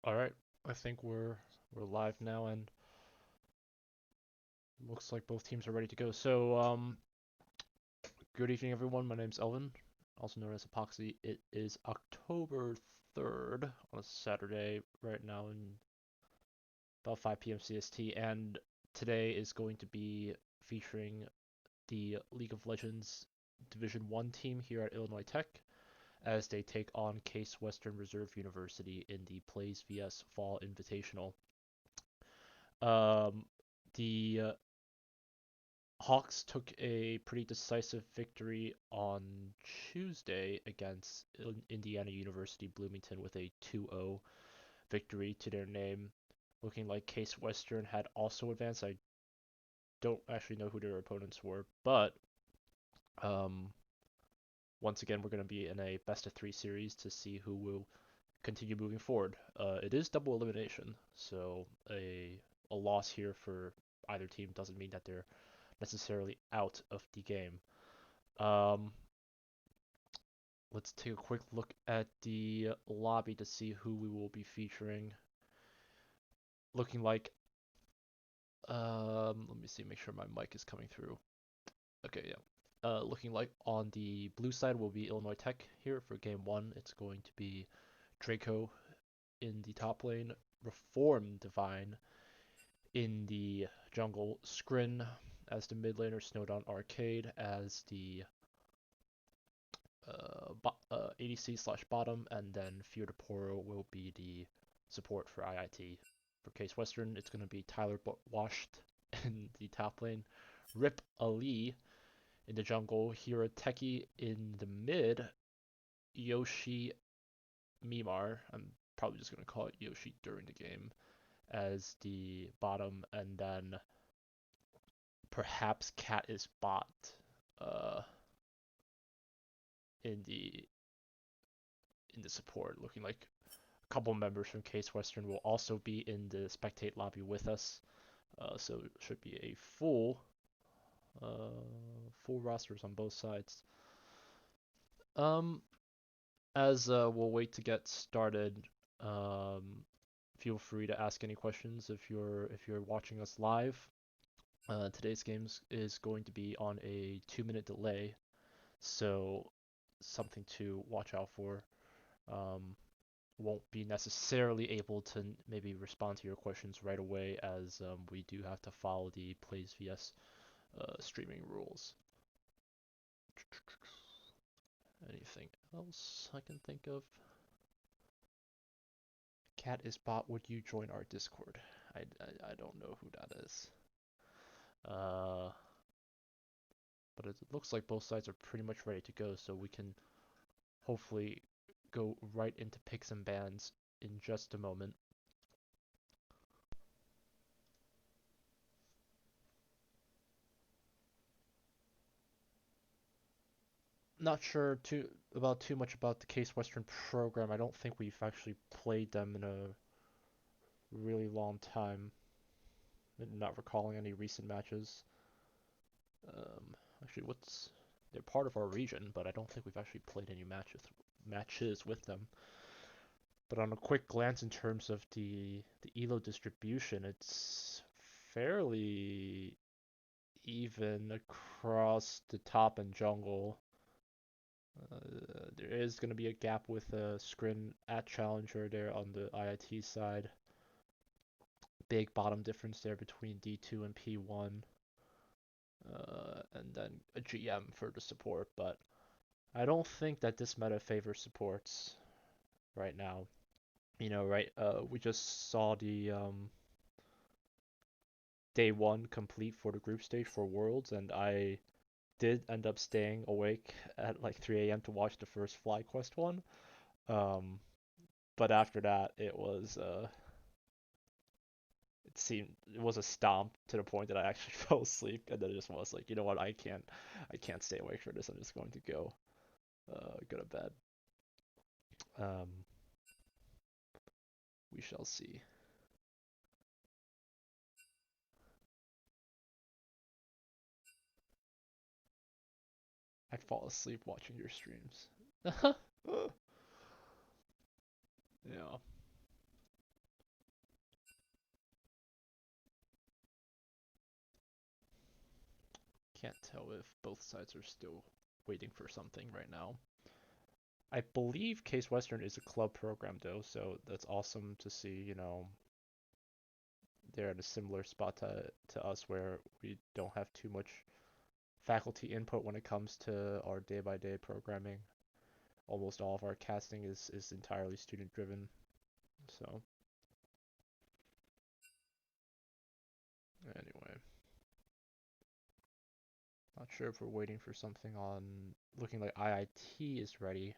All right, I think we're live now, and looks like both teams are ready to go. Good evening, everyone. My name's Elvin, also known as Epoxy. It is October 3rd on a Saturday right now in about 5 p.m. CST, and today is going to be featuring the League of Legends Division 1 team here at Illinois Tech as they take on Case Western Reserve University in the Plays vs Fall Invitational. Um, the Hawks took a pretty decisive victory on Tuesday against Indiana University Bloomington with a 2-0 victory to their name. Looking like Case Western had also advanced. I don't actually know who their opponents were, but um, once again, we're going to be in a best of 3 series to see who will continue moving forward. It is double elimination, so a loss here for either team doesn't mean that they're necessarily out of the game. Um, let's take a quick look at the lobby to see who we will be featuring. Looking like, let me see, make sure my mic is coming through. Okay, yeah. Looking like on the blue side will be Illinois Tech here for game one. It's going to be Draco in the top lane, Reform Divine in the jungle, Scrin as the mid laner, Snowdown Arcade as the ADC slash bottom, and then Fear to Poro will be the support for IIT. For Case Western, it's going to be Tyler Washed in the top lane, Rip Ali in the jungle, Hira Teki in the mid, Yoshi Mimar, I'm probably just going to call it Yoshi during the game, as the bottom, and then perhaps Cat is bot uh, in the support, looking like a couple members from Case Western will also be in the spectate lobby with us. So it should be a full rosters on both sides. Um, as we'll wait to get started, feel free to ask any questions if you're watching us live. Today's game is going to be on a 2-minute delay, so something to watch out for. Um, won't be necessarily able to maybe respond to your questions right away, as we do have to follow the Plays vs streaming rules. Anything else I can think of? Cat is bot. Would you join our Discord? I don't know who that is. Uh, but it looks like both sides are pretty much ready to go, so we can hopefully go right into picks and bans in just a moment. Not sure too much about the Case Western program. I don't think we've actually played them in a really long time. Not recalling any recent matches. Actually, what's they're part of our region, but I don't think we've actually played any matches with them. But on a quick glance in terms of the elo distribution, it's fairly even across the top and jungle. There is going to be a gap with Scrin at Challenger there on the IIT side. Big bottom difference there between D2 and P1. And then a GM for the support, but I don't think that this meta favors supports right now. Right? We just saw the day one complete for the group stage for Worlds, and I did end up staying awake at like 3 a.m. to watch the first FlyQuest one. Um, but after that, it was a stomp to the point that I actually fell asleep, and then it just was like, you know what, I can't stay awake for this. I'm just going to go to bed. Um, we shall see. I fall asleep watching your streams. Yeah. can't tell if both sides are still waiting for something right now. I believe Case Western is a club program though, so that's awesome to see, you know, they're at a similar spot to us where we don't have too much faculty input when it comes to our day-by-day programming. Almost all of our casting is entirely student driven. So anyway, not sure if we're waiting for something on looking like IIT is ready.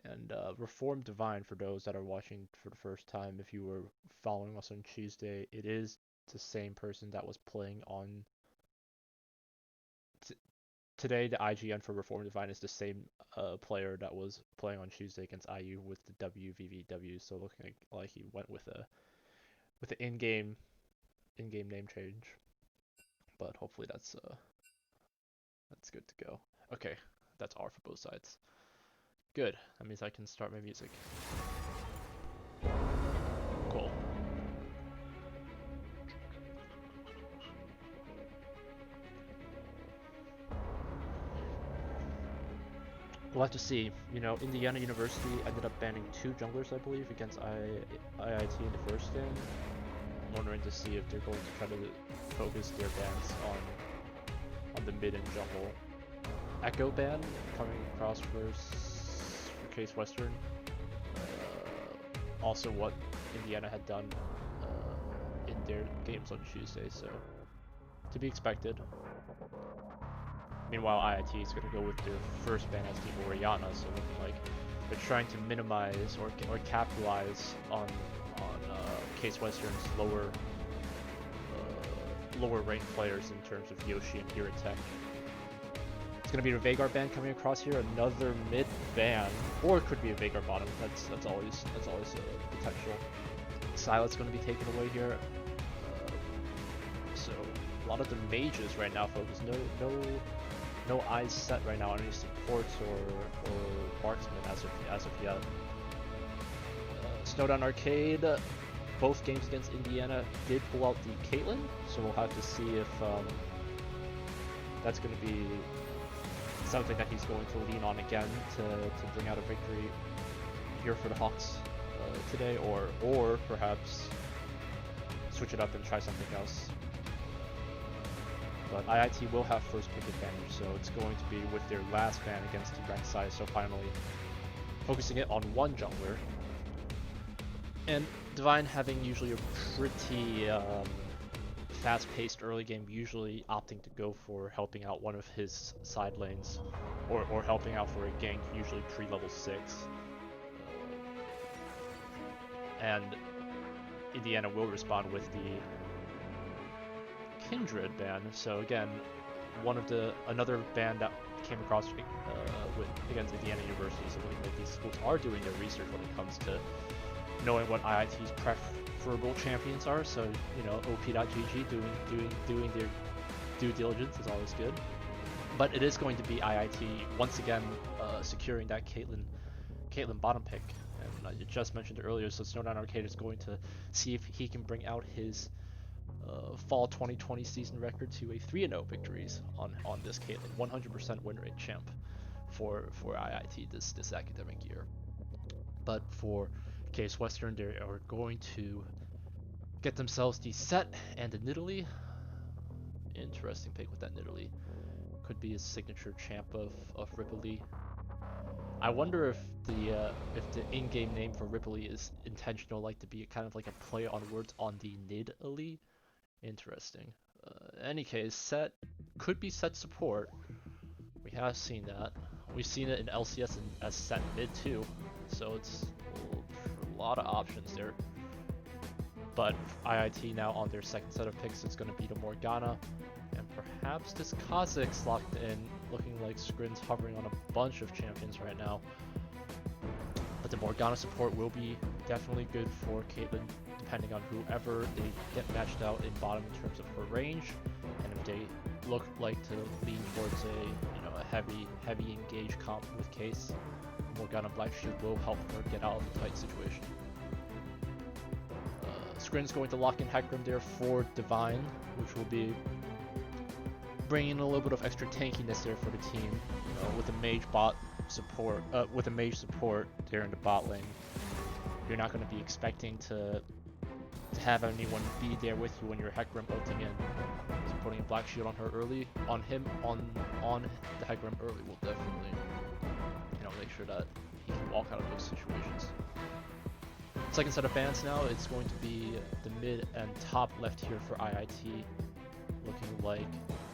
And Reform Divine, for those that are watching for the first time, if you were following us on Tuesday, it is the same person that was playing on today. The IGN for Reform Divine is the same player that was playing on Tuesday against IU with the WVVW. So looking like he went with the in-game name change. But hopefully that's good to go. Okay, that's R for both sides. Good. That means I can start my music. Cool. We'll have to see. You know, Indiana University ended up banning 2 junglers, I believe, against IIT in the first game. I'm wondering to see if they're going to try to focus their bans on the mid and jungle. Echo ban coming across for Case Western. Also what Indiana had done in their games on Tuesday, so to be expected. Meanwhile, IIT is going to go with their first ban as Team Oriana, so looking like they're trying to minimize or capitalize on Case Western's lower ranked players in terms of Yoshi and Hero Tech. It's going to be a Veigar ban coming across here, another mid ban, or it could be a Veigar bottom. That's always a potential. Silas going to be taken away here. So a lot of the mages right now, folks. No eyes set right now on any supports or marksmen as of yet. Snowdown Arcade, both games against Indiana did pull out the Caitlyn, so we'll have to see if that's going to be something that he's going to lean on again to bring out a victory here for the Hawks today, or perhaps switch it up and try something else. But IIT will have first pick advantage, so it's going to be with their last ban against the Rek'Sai, so finally focusing it on one jungler. And Divine having usually a pretty fast-paced early game, usually opting to go for helping out one of his side lanes, or helping out for a gank, usually pre-level 6. And Indiana will respond with the Kindred ban. So again, another ban that came across against Indiana University. So looking like these schools are doing their research when it comes to knowing what IIT's preferable champions are. So you know, op.gg doing their due diligence is always good. But it is going to be IIT once again securing that Caitlyn bottom pick. And I just mentioned earlier, so Snowdown Arcade is going to see if he can bring out his fall 2020 season record to a 3-0 victories on this Caitlyn, 100% win rate champ for IIT this academic year. But for Case Western, they are going to get themselves the Set and the Nidalee. Interesting pick with that Nidalee. Could be a signature champ of Ripley. I wonder if the in-game name for Ripley is intentional, like to be kind of like a play on words on the Nidalee. Interesting. In any case, Set could be Set support. We have seen that. We've seen it in LCS and as Set mid too. So it's a lot of options there. But IIT now on their second set of picks, it's going to be the Morgana. And perhaps this Kha'Zix locked in, looking like Skrin's hovering on a bunch of champions right now. But the Morgana support will be definitely good for Caitlyn, depending on whoever they get matched out in bottom in terms of her range, and if they look like to lean towards a heavy engage comp with Case, Morgana Black Shield will help her get out of a tight situation. Skrin's going to lock in Hecarim there for Divine, which will be bringing a little bit of extra tankiness there for the team, with a mage support there in the bot lane. You're not going to be expecting to have anyone be there with you when you're Hecarim ulting in. So putting a Black Shield on the Hecarim early will definitely, make sure that he can walk out of those situations. Second set of bans now, it's going to be the mid and top left here for IIT. Looking like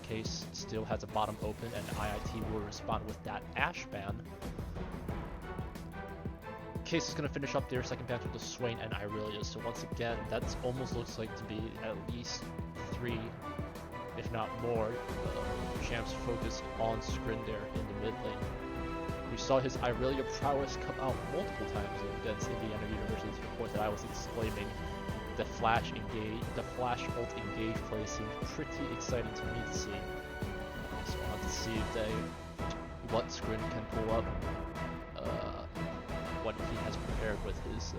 Case still has a bottom open, and IIT will respond with that Ashe ban. Case is going to finish up their second ban with the Swain and Irelia, so once again, that almost looks like to be at least 3, if not more, champs focused on Scrin there in the mid lane. We saw his Irelia prowess come out multiple times against Indiana University, to the point that I was exclaiming. The flash ult engage play seems pretty exciting to me to see. So I'll have to see what Scrin can pull up, what he has prepared with his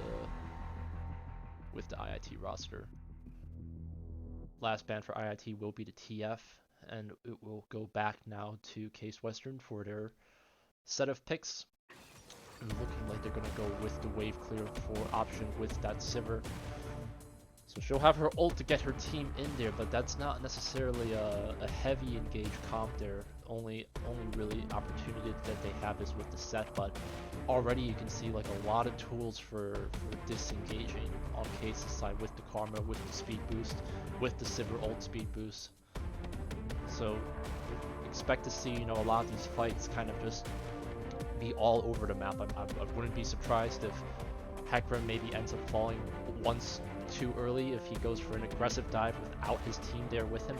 with the IIT roster. Last ban for IIT will be the TF, and it will go back now to Case Western for their set of picks. And looking like they're going to go with the wave clear 4 option with that Sivir. So she'll have her ult to get her team in there, but that's not necessarily a heavy engage comp there. Only really opportunity that they have is with the set, but already you can see like a lot of tools for disengaging on Case's side with the Karma, with the speed boost, with the Sivir ult speed boost. So expect to see, a lot of these fights kind of just be all over the map. I wouldn't be surprised if Hecarim maybe ends up falling once too early if he goes for an aggressive dive without his team there with him,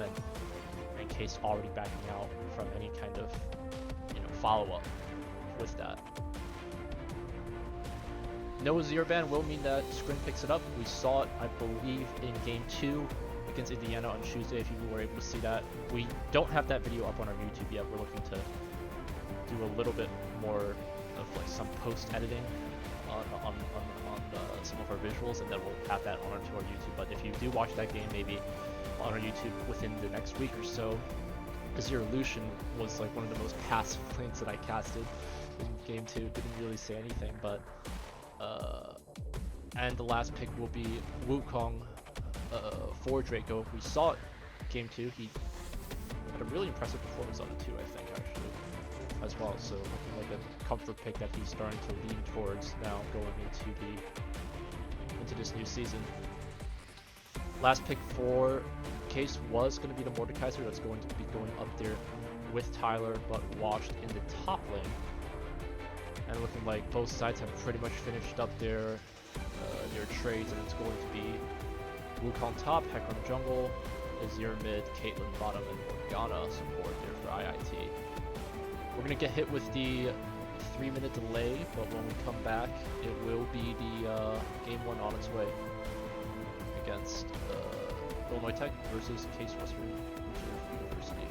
and Case already backing out from any kind of follow-up with that. No Azir ban will mean that Scrin picks it up. We saw it, I believe, in Game 2 against Indiana on Tuesday, if you were able to see that. We don't have that video up on our YouTube yet. We're looking to do a little bit more of like some post-editing on some of our visuals, and then we'll have that on to our YouTube. But if you do watch that game, maybe on our YouTube within the next week or so, Azir Lucian was like one of the most passive lanes that I casted in Game 2. Didn't really say anything, but and the last pick will be Wukong for Draco. We saw it Game 2. He had a really impressive performance on it too, I think, actually, as well. So looking like a comfort pick that he's starting to lean towards now going into this new season. Last pick for Case was going to be the Mordekaiser. That's going to be going up there with Tyler, but washed in the top lane. And looking like both sides have pretty much finished up their trades, and it's going to be Wukong top, Hecarim jungle, Azir mid, Caitlyn bottom, and Morgana support there for IIT. We're going to get hit with the 3-minute delay, but when we come back, it will be the Game 1 on its way against Illinois Tech versus Case Western University.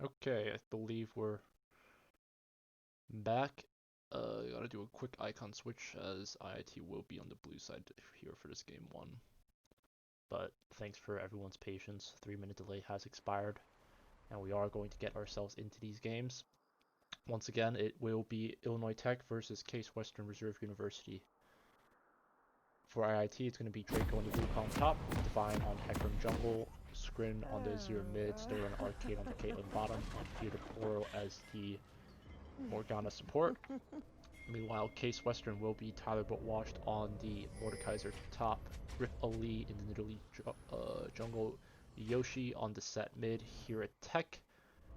Okay, I believe we're back. Gotta do a quick icon switch as IIT will be on the blue side here for this game one. But thanks for everyone's patience. 3-minute delay has expired, and we are going to get ourselves into these games. Once again, it will be Illinois Tech versus Case Western Reserve University. For IIT, it's going to be Draco on the blue on top, Divine on Hecarim jungle, Scrin on the Azir mid, Stoner and Arcade on the Caitlyn bottom, and Theater Oro as the Morgana support. Meanwhile, Case Western will be Tyler Washed on the Mordekaiser top, Rip Ali in the Nidalee jungle, Yoshi on the set mid, here at Tech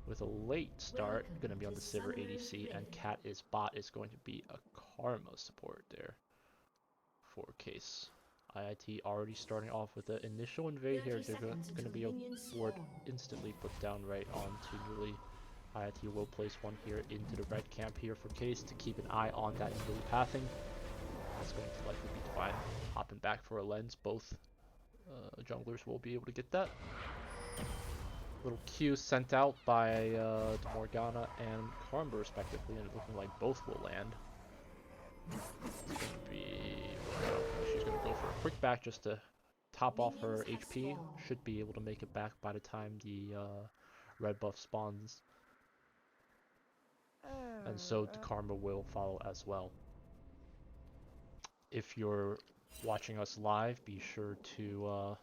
with a late start, going to be on the Sivir ADC, and Cat is bot is going to be a Karma support there for Case. IIT already starting off with the initial invade here. They're going to be a ward instantly put down right onto Nidalee. IIT will place one here into the red camp here for Case to keep an eye on that Nidalee pathing. That's going to likely be Divine hopping back for a lens. Both junglers will be able to get that. Little Q sent out by the Morgana and Karma respectively, and looking like both will land. It's going to be... she's going to go for a quick back just to top off her HP. Should be able to make it back by the time the red buff spawns. And so the Karma will follow as well. If you're watching us live, be sure to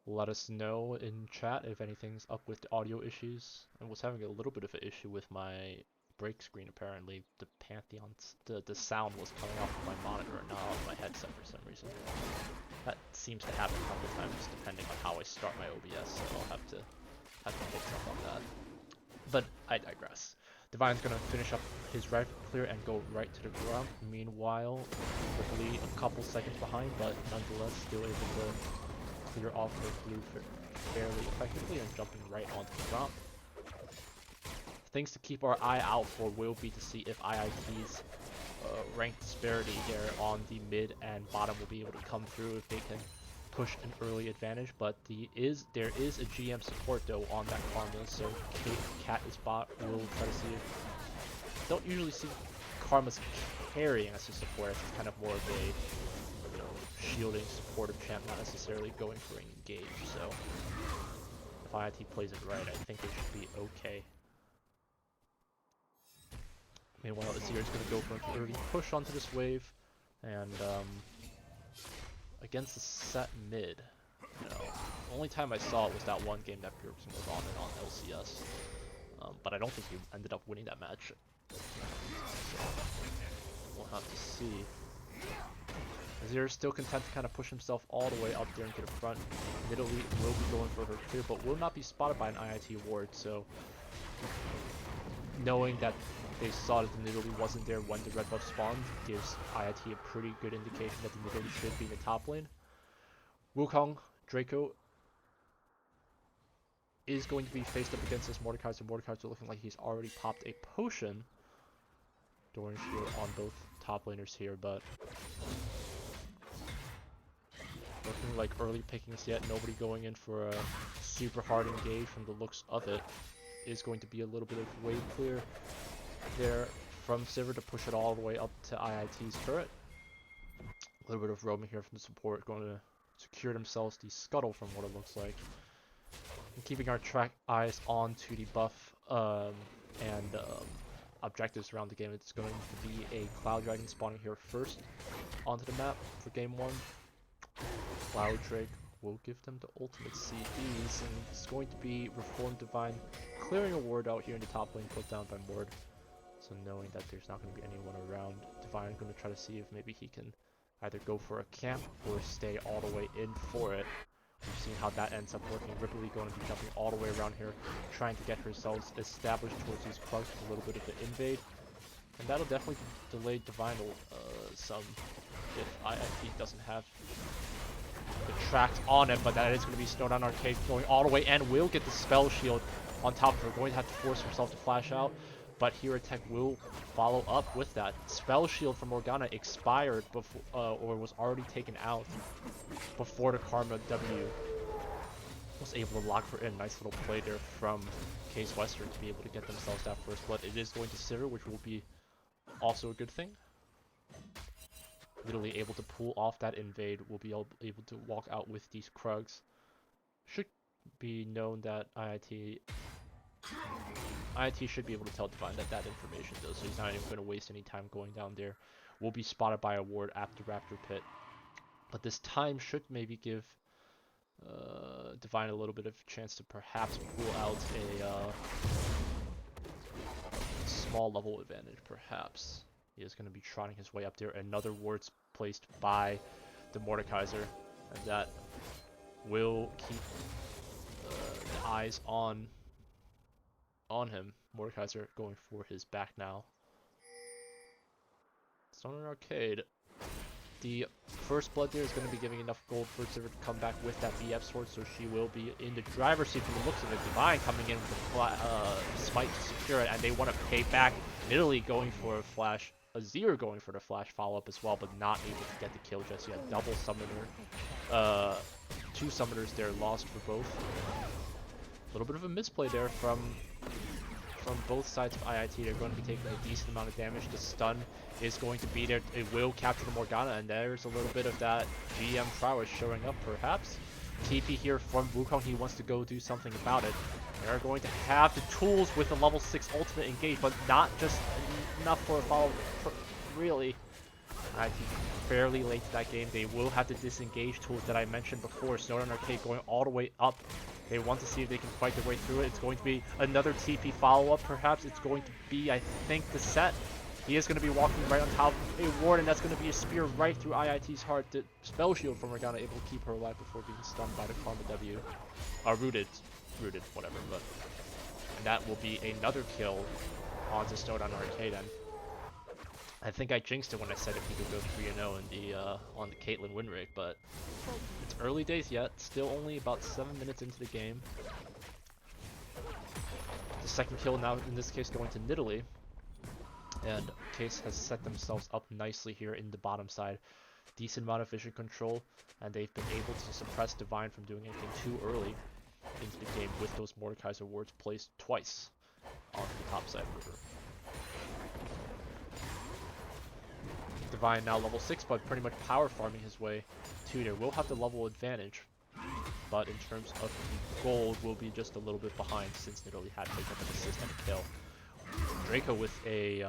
let us know in chat if anything's up with the audio issues. I was having a little bit of an issue with my break screen apparently. The Pantheon, the sound was coming off of my monitor and not off my headset for some reason. That seems to happen a couple times depending on how I start my OBS, so I'll have to fix up on that. But I digress. Divine's gonna finish up his red clear and go right to the ground. Meanwhile, Ripley a couple seconds behind, but nonetheless still able to clear off her blue fairly effectively and jumping right onto the ground. Things to keep our eye out for will be to see if IIT's rank disparity here on the mid and bottom will be able to come through if they can push an early advantage, but there is a GM support though on that Karma, so Cat is bot. We'll try to see if... Don't usually see Karma's carrying as a support, it's kind of more of a shielding supportive champ, not necessarily going for an engage, so if IIT plays it right, I think they should be okay. Meanwhile, Azir is going to go for an early push onto this wave, and against the set mid, the only time I saw it was that one game that Bjergsen was on and on LCS, but I don't think he ended up winning that match. So we'll have to see. Azir is still content to kind of push himself all the way up there into the front. Nidalee will be going for her clear, but will not be spotted by an IIT ward, so knowing that they saw that the Nidalee wasn't there when the red buff spawned gives IIT a pretty good indication that the Nidalee should be in the top lane. Wukong, Draco, is going to be faced up against this Mordekaiser. Mordekaiser looking like he's already popped a potion. Doran's here on both top laners here, but looking like early pickings yet. Nobody going in for a super hard engage from the looks of it. Is going to be a little bit of wave clear there from Sivir to push it all the way up to IIT's turret. A little bit of roaming here from the support, going to secure themselves the scuttle from what it looks like. And keeping our eyes on to the buff and objectives around the game. It's going to be a Cloud Dragon spawning here first onto the map for game one. Cloud Drake will give them the ultimate CDs, and it's going to be Reformed Divine clearing a ward out here in the top lane put down by Mord. So knowing that there's not going to be anyone around, Divine going to try to see if maybe he can either go for a camp or stay all the way in for it. We've seen how that ends up working. Ripley going to be jumping all the way around here, trying to get herself established towards these clubs with a little bit of the invade. And that'll definitely delay Divine some if IIT doesn't have the tracks on it, but that is going to be Snowdown Arcade going all the way and will get the spell shield on top of her. Going to have to force herself to flash out, but Hero Tech will follow up with that. Spell shield from Morgana expired before, or was already taken out before the Karma W. was able to lock her in. Nice little play there from Case Western to be able to get themselves that first blood. It is going to Sivir, which will be also a good thing. Literally able to pull off that invade. Will be able to walk out with these Krugs. Should be known that IIT should be able to tell Divine that information though, so he's not even going to waste any time going down there. Will be spotted by a ward at the Raptor Pit. But this time should maybe give Divine a little bit of chance to perhaps pull out a small level advantage, perhaps. He is going to be trotting his way up there. Another ward's placed by the Mordekaiser, and that will keep the eyes on him. Mordekaiser going for his back now. Stoner Arcade. The first blood there is going to be giving enough gold for Sivir to come back with that BF sword, so she will be in the driver's seat from the looks of it. Divine coming in with the smite to secure it, and they want to pay back. Italy going for a flash. Azir going for the flash follow-up as well, but not able to get the kill just yet. Double summoner. Two summoners there lost for both. A little bit of a misplay there from both sides of IIT. They're going to be taking a decent amount of damage. The stun is going to be there. It will capture the Morgana, and there's a little bit of that GM prowess showing up, perhaps. TP here from Wukong. He wants to go do something about it. They're going to have the tools with the level 6 ultimate engaged, but not just enough for a follow. Really, IIT fairly late to that game. They will have the disengage tools that I mentioned before. Snowden Arcade going all the way up. They want to see if they can fight their way through it. It's going to be another TP follow-up, perhaps. It's going to be, I think, the set. He is going to be walking right on top of a ward, and that's going to be a spear right through IIT's heart. The spell shield from Morgana able to keep her alive before being stunned by the Karma W. Rooted, whatever. But and that will be another kill onto Snowdown Arcade. And I think I jinxed it when I said if he could go 3-0 in the on the Caitlyn win rate, but it's early days yet. Still only about 7 minutes into the game. The second kill now, in this case, going to Nidalee. And Case has set themselves up nicely here in the bottom side. Decent amount of vision control, and they've been able to suppress Divine from doing anything too early into the game with those Mordekaiser wards placed twice on the top side river. Divine now level 6, but pretty much power farming his way to there. Will have the level advantage, but in terms of the gold, will be just a little bit behind since Nidalee had picked up an assist and a kill. Draco with a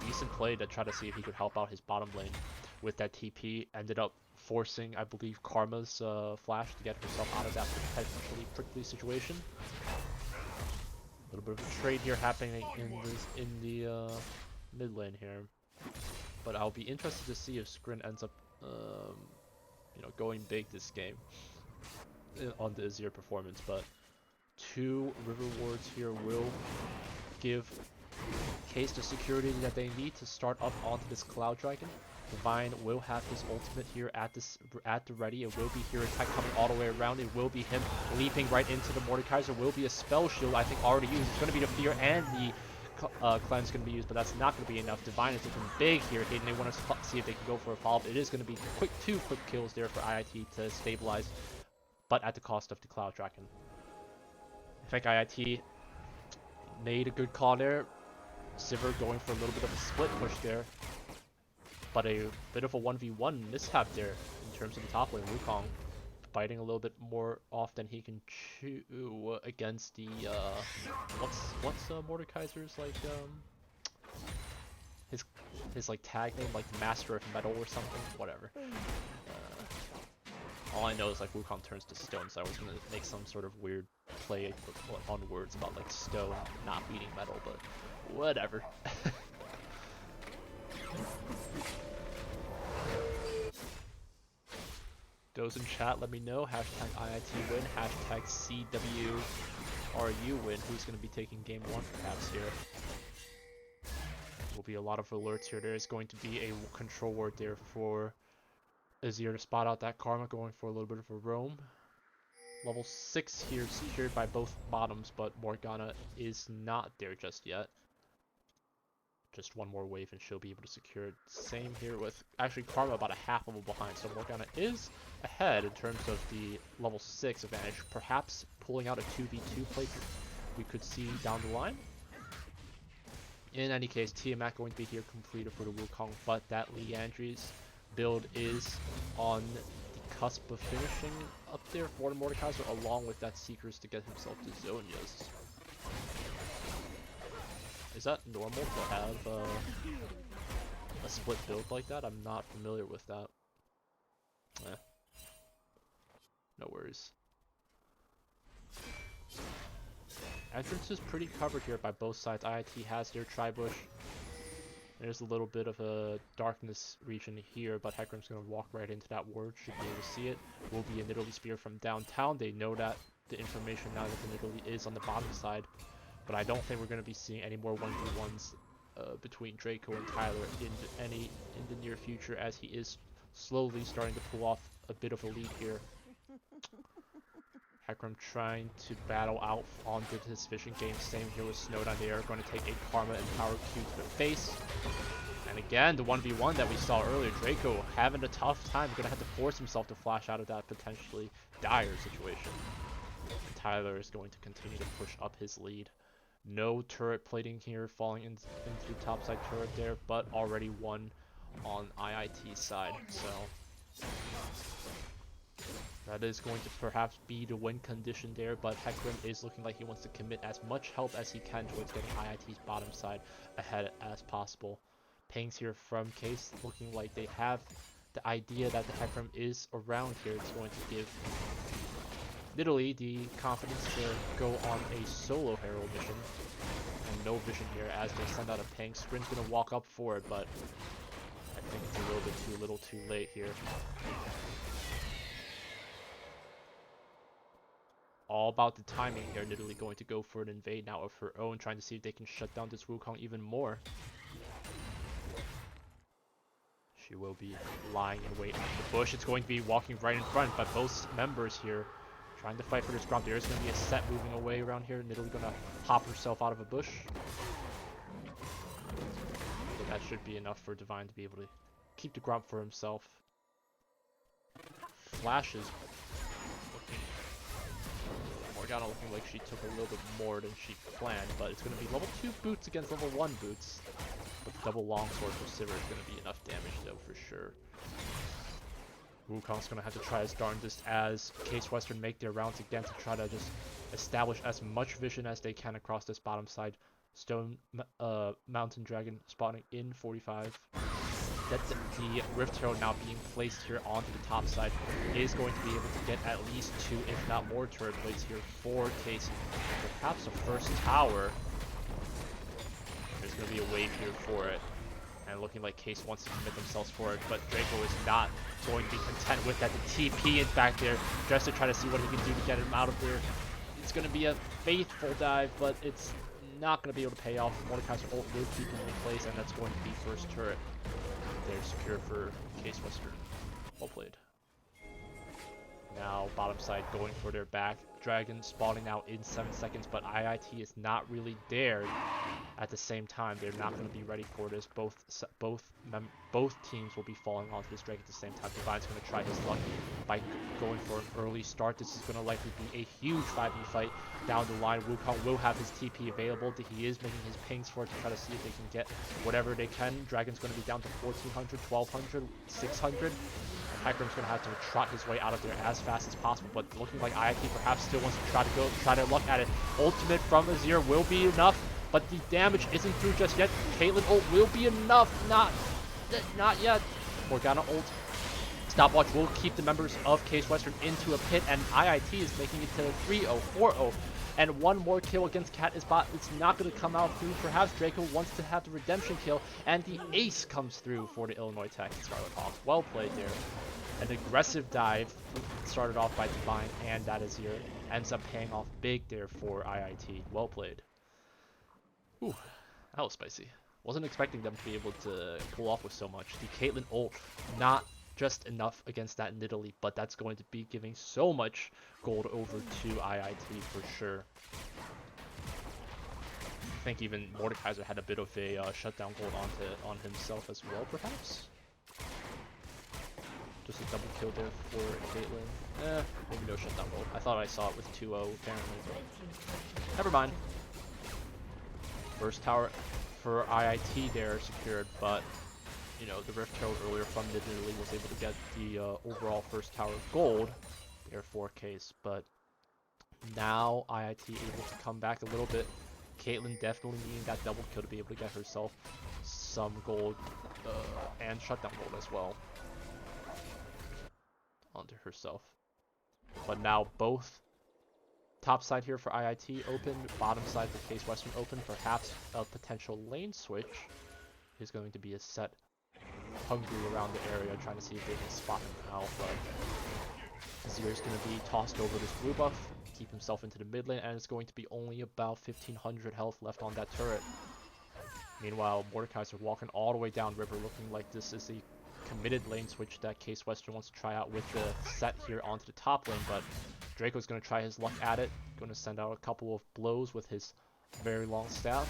decent play to try to see if he could help out his bottom lane with that TP. Ended up forcing, I believe, Karma's flash to get herself out of that potentially prickly situation. A little bit of a trade here happening in the mid lane here. But I'll be interested to see if Skrin ends up, going big this game on the Azir performance. But two river wards here will give Case the security that they need to start up onto this Cloud Dragon. Divine will have his ultimate here at the ready. It will be here attack coming all the way around. It will be him leaping right into the Mordekaiser. Will be a spell shield, I think, already used. It's going to be the fear and the cleanse going to be used, but that's not going to be enough. Divine is looking big here. They want to see if they can go for a follow-up. It is going to be two quick kills there for IIT to stabilize, but at the cost of the Cloud Dragon. I think IIT made a good call there. Sivir going for a little bit of a split push there, but a bit of a 1v1 mishap there in terms of the top lane. Wukong biting a little bit more off than he can chew against the what's Mordekaiser's like his like tag name, like Master of Metal or something, whatever. All I know is like Wukong turns to stone, so I was gonna make some sort of weird play on words about like stone not beating metal, but whatever. Those in chat, let me know. Hashtag IIT win, hashtag CWRU win. Who's going to be taking game 1 perhaps here? Will be a lot of alerts here. There is going to be a control ward there for Azir to spot out that Karma, going for a little bit of a roam. Level 6 here secured by both bottoms, but Morgana is not there just yet. Just one more wave and she'll be able to secure it. Same here with actually Karma about a half level behind, so Morgana is ahead in terms of the level 6 advantage, perhaps pulling out a 2v2 play we could see down the line. In any case, Tiamat going to be here completed for the Wukong, but that Liandry's build is on the cusp of finishing up there for the Mordekaiser, along with that Seekers to get himself to Zonia's. Is that normal to have a split build like that? I'm not familiar with that. No worries. Entrance is pretty covered here by both sides. IIT has their Tribush. There's a little bit of a darkness region here, but Hecarim's going to walk right into that ward. Should be able to see it. Will be a Nidalee Spear from downtown. They know that the information now that the Nidalee is on the bottom side, but I don't think we're going to be seeing any more 1v1s between Draco and Tyler in the near future, as he is slowly starting to pull off a bit of a lead here. Hecarim trying to battle out onto his fishing game. Same here with Snowdown. They are going to take a Karma and Power Q to the face. And again, the 1v1 that we saw earlier, Draco having a tough time. Going to have to force himself to flash out of that potentially dire situation. And Tyler is going to continue to push up his lead. No turret plating here, falling into topside turret there, but already one on IIT's side. So that is going to perhaps be the win condition there, but Hecarim is looking like he wants to commit as much help as he can towards getting IIT's bottom side ahead as possible. Pings here from Case looking like they have the idea that the Hecarim is around here. It's going to give Nidalee the confidence to go on a solo Herald mission. And no vision here as they send out a ping. Sprint's going to walk up for it, but I think it's a little bit too late here. All about the timing here. Nidalee going to go for an invade now of her own, trying to see if they can shut down this Wukong even more. She will be lying in wait in the bush. It's going to be walking right in front, but both members here trying to fight for this ground. There's going to be a set moving away around here. Nidalee going to pop herself out of a bush. So that should be enough for Divine to be able to keep the Grump for himself. Flashes. Morgana looking like she took a little bit more than she planned, but it's going to be level 2 boots against level 1 boots. But the double longsword for Sivir is going to be enough damage though for sure. Wukong's going to have to try his darndest as Case Western make their rounds again to try to just establish as much vision as they can across this bottom side. Stone Mountain Dragon spawning in 45. That's the Rift Herald now being placed here onto the top side. Is going to be able to get at least 2, if not more, turret plates here for Case. Perhaps a first tower. There's going to be a wave here for it. And looking like Case wants to commit themselves for it, but Draco is not going to be content with that. The TP in fact there, just to try to see what he can do to get him out of there. It's going to be a faithful dive, but it's not going to be able to pay off. Mordekaiser ult will keep him in place, and that's going to be first turret. They're secure for Case Western. Well played. Now bottom side going for their back. Dragon spawning now in 7 seconds, but IIT is not really there at the same time. They're not going to be ready for this. Both teams will be falling onto this Dragon at the same time. Divine's going to try his luck by going for an early start. This is going to likely be a huge 5v fight down the line. Wukong will have his TP available. He is making his pings for it to try to see if they can get whatever they can. Dragon's going to be down to 1400, 1200, 600. Hecarim's going to have to trot his way out of there as fast as possible, but looking like IIT perhaps still wants to try their luck at it. Ultimate from Azir will be enough, but the damage isn't through just yet. Caitlyn ult will be enough. Not yet. Morgana ult. Stopwatch will keep the members of Case Western into a pit, and IIT is making it to 3-0, 4-0. And one more kill against Cat is bot. It's not going to come out through. Perhaps Draco wants to have the redemption kill, and the ace comes through for the Illinois Tech Scarlet Hawks. Well played there. An aggressive dive started off by Divine, and that is here. Ends up paying off big there for IIT. Well played. Ooh, that was spicy. Wasn't expecting them to be able to pull off with so much. The Caitlyn ult, not just enough against that Nidalee, but that's going to be giving so much gold over to IIT for sure. I think even Mordekaiser had a bit of a shutdown gold on himself as well, perhaps. Just a double kill there for Caitlyn. Maybe no shutdown gold. I thought I saw it with 2-0 apparently, but never mind. First tower for IIT there secured, but you know, the Rift Herald earlier from Italy was able to get the overall first tower gold there for Case, but now IIT able to come back a little bit. Caitlyn definitely needing that double kill to be able to get herself some gold and shutdown gold as well onto herself. But now both top side here for IIT open, bottom side for Case Western open. Perhaps a potential lane switch is going to be a set hungry around the area, trying to see if they can spot him out. But Azir's going to be tossed over this blue buff, keep himself into the mid lane, and it's going to be only about 1500 health left on that turret. Meanwhile, Mordekaiser walking all the way down river, looking like this is a committed lane switch that Case Western wants to try out with the set here onto the top lane, but Draco's going to try his luck at it, going to send out a couple of blows with his very long staff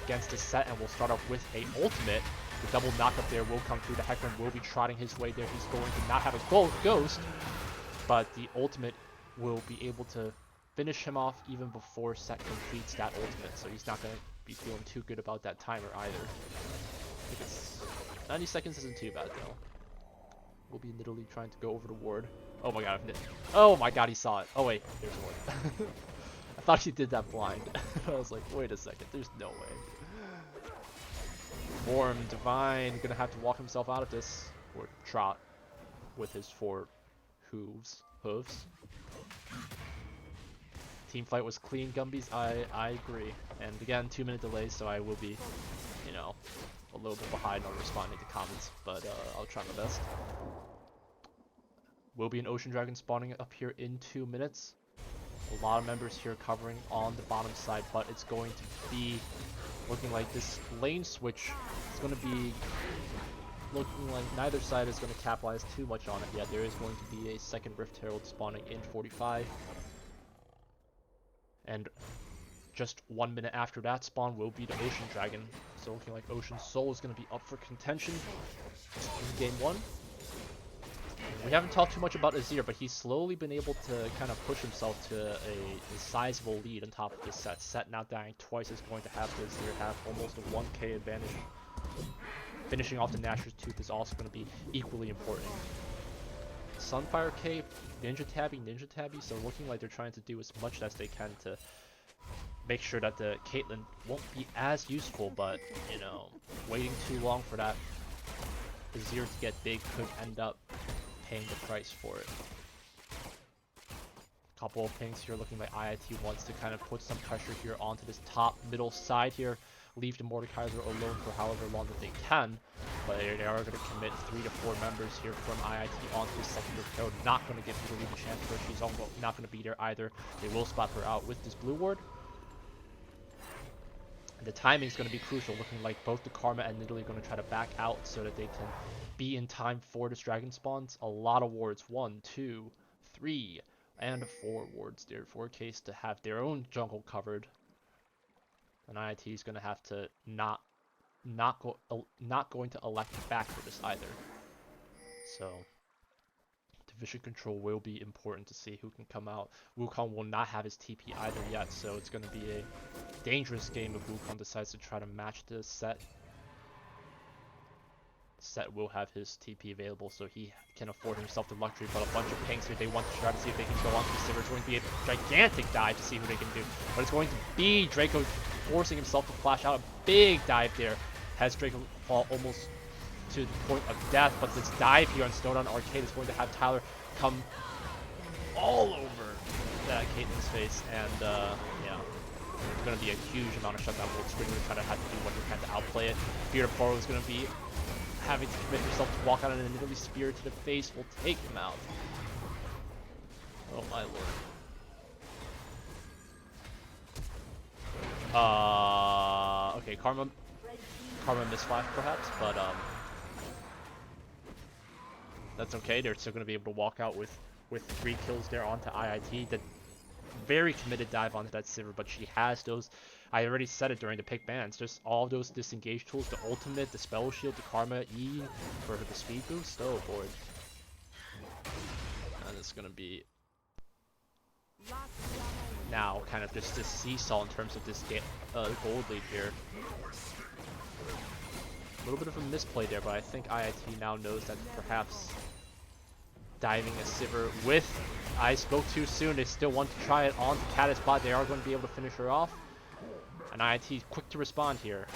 against the set, and we'll start off with a ultimate. The double knockup there will come through. The Hecarim will be trotting his way there. He's going to not have a ghost, but the ultimate will be able to finish him off even before Set completes that ultimate, so he's not going to be feeling too good about that timer either. I think it's 90 seconds isn't too bad though. We'll be literally trying to go over the ward. Oh my god, oh my god, he saw it. Oh wait, there's one. I thought he did that blind. I was like, wait a second, there's no way. Form Divine gonna have to walk himself out of this, or trot with his 4 hooves. Team fight was clean, Gumbies. I agree. And again, 2-minute delay, so I will be, you know, a little bit behind on responding to comments, but I'll try my best. Will be an Ocean Dragon spawning up here in 2 minutes. A lot of members here covering on the bottom side, but it's going to be looking like this lane switch is going to be looking like neither side is going to capitalize too much on it yet. There is going to be a second Rift Herald spawning in 45. And just 1 minute after that spawn will be the Ocean Dragon. So looking like Ocean Soul is going to be up for contention in game 1. We haven't talked too much about Azir, but he's slowly been able to kind of push himself to a sizable lead on top of this set. Set now dying twice is going to have Azir have almost a 1k advantage. Finishing off the Nashor's Tooth is also going to be equally important. Sunfire Cape, Ninja Tabby, so looking like they're trying to do as much as they can to make sure that the Caitlyn won't be as useful, but, you know, waiting too long for that Azir to get big could end up paying the price for it. Couple of pings here looking like IIT wants to kind of put some pressure here onto this top middle side here. Leave the Mordekaiser alone for however long that they can, but they are going to commit 3 to 4 members here from IIT onto the second Rift. Not going to give Italy the chance for she's almost not going to be there either. They will spot her out with this blue ward. And the timing is going to be crucial, looking like both the Karma and Italy are going to try to back out so that they can be in time for this dragon spawns. A lot of wards, 1, 2, 3, and 4 wards there for Case to have their own jungle covered. And IIT is going to have to not going to elect back for this either. So division control will be important to see who can come out. Wukong will not have his TP either yet, so it's going to be a dangerous game if Wukong decides to try to match this set. Set will have his TP available, so he can afford himself the luxury, but a bunch of pings here. They want to try to see if they can go on to the Sivir. It's going to be a gigantic dive to see who they can do, but it's going to be Draco forcing himself to flash out. A big dive there has Draco fall almost to the point of death, but this dive here on Snowdown Arcade is going to have Tyler come all over that Caitlyn's face, and yeah, it's going to be a huge amount of shutdown bullets. We're going to try to have to do what we can to outplay it. Fear of Poro is going to be having to commit yourself to walk out and an Italy Spear to the face will take him out. Oh my lord. Okay, Karma misflash perhaps, but that's okay. They're still gonna be able to walk out with 3 kills there onto IIT. The very committed dive onto that Sivir, but she has those. I already said it during the pick bans. Just all those disengage tools, the ultimate, the spell shield, the Karma E for the speed boost. Oh boy. is going to be now kind of just this seesaw in terms of this gold lead here. A little bit of a misplay there, but I think IIT now knows that perhaps diving a Sivir with I spoke too soon. They still want to try it on to Kata's bot. They are going to be able to finish her off. And IIT quick to respond here.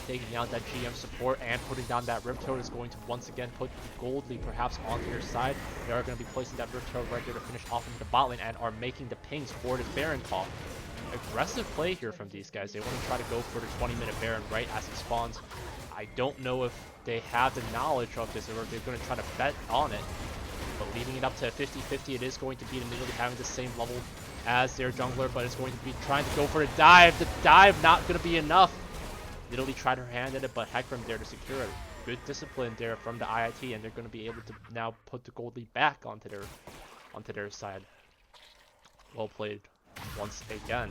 Taking out that GM support and putting down that Rift Toad is going to once again put the gold lead perhaps onto their side. They are going to be placing that Rift Toad right there to finish off into the bot lane and are making the pings for this Baron call. Aggressive play here from these guys. They want to try to go for the 20-minute Baron right as he spawns. I don't know if they have the knowledge of this or if they're going to try to bet on it. But leaving it up to 50-50, it is going to be immediately having the same level as their jungler, but it's going to be trying to go for a dive. The dive not going to be enough. Nidalee tried her hand at it, but Hecarim there to secure it. Good discipline there from the IIT, and they're going to be able to now put the gold lead back onto their side. Well played once again.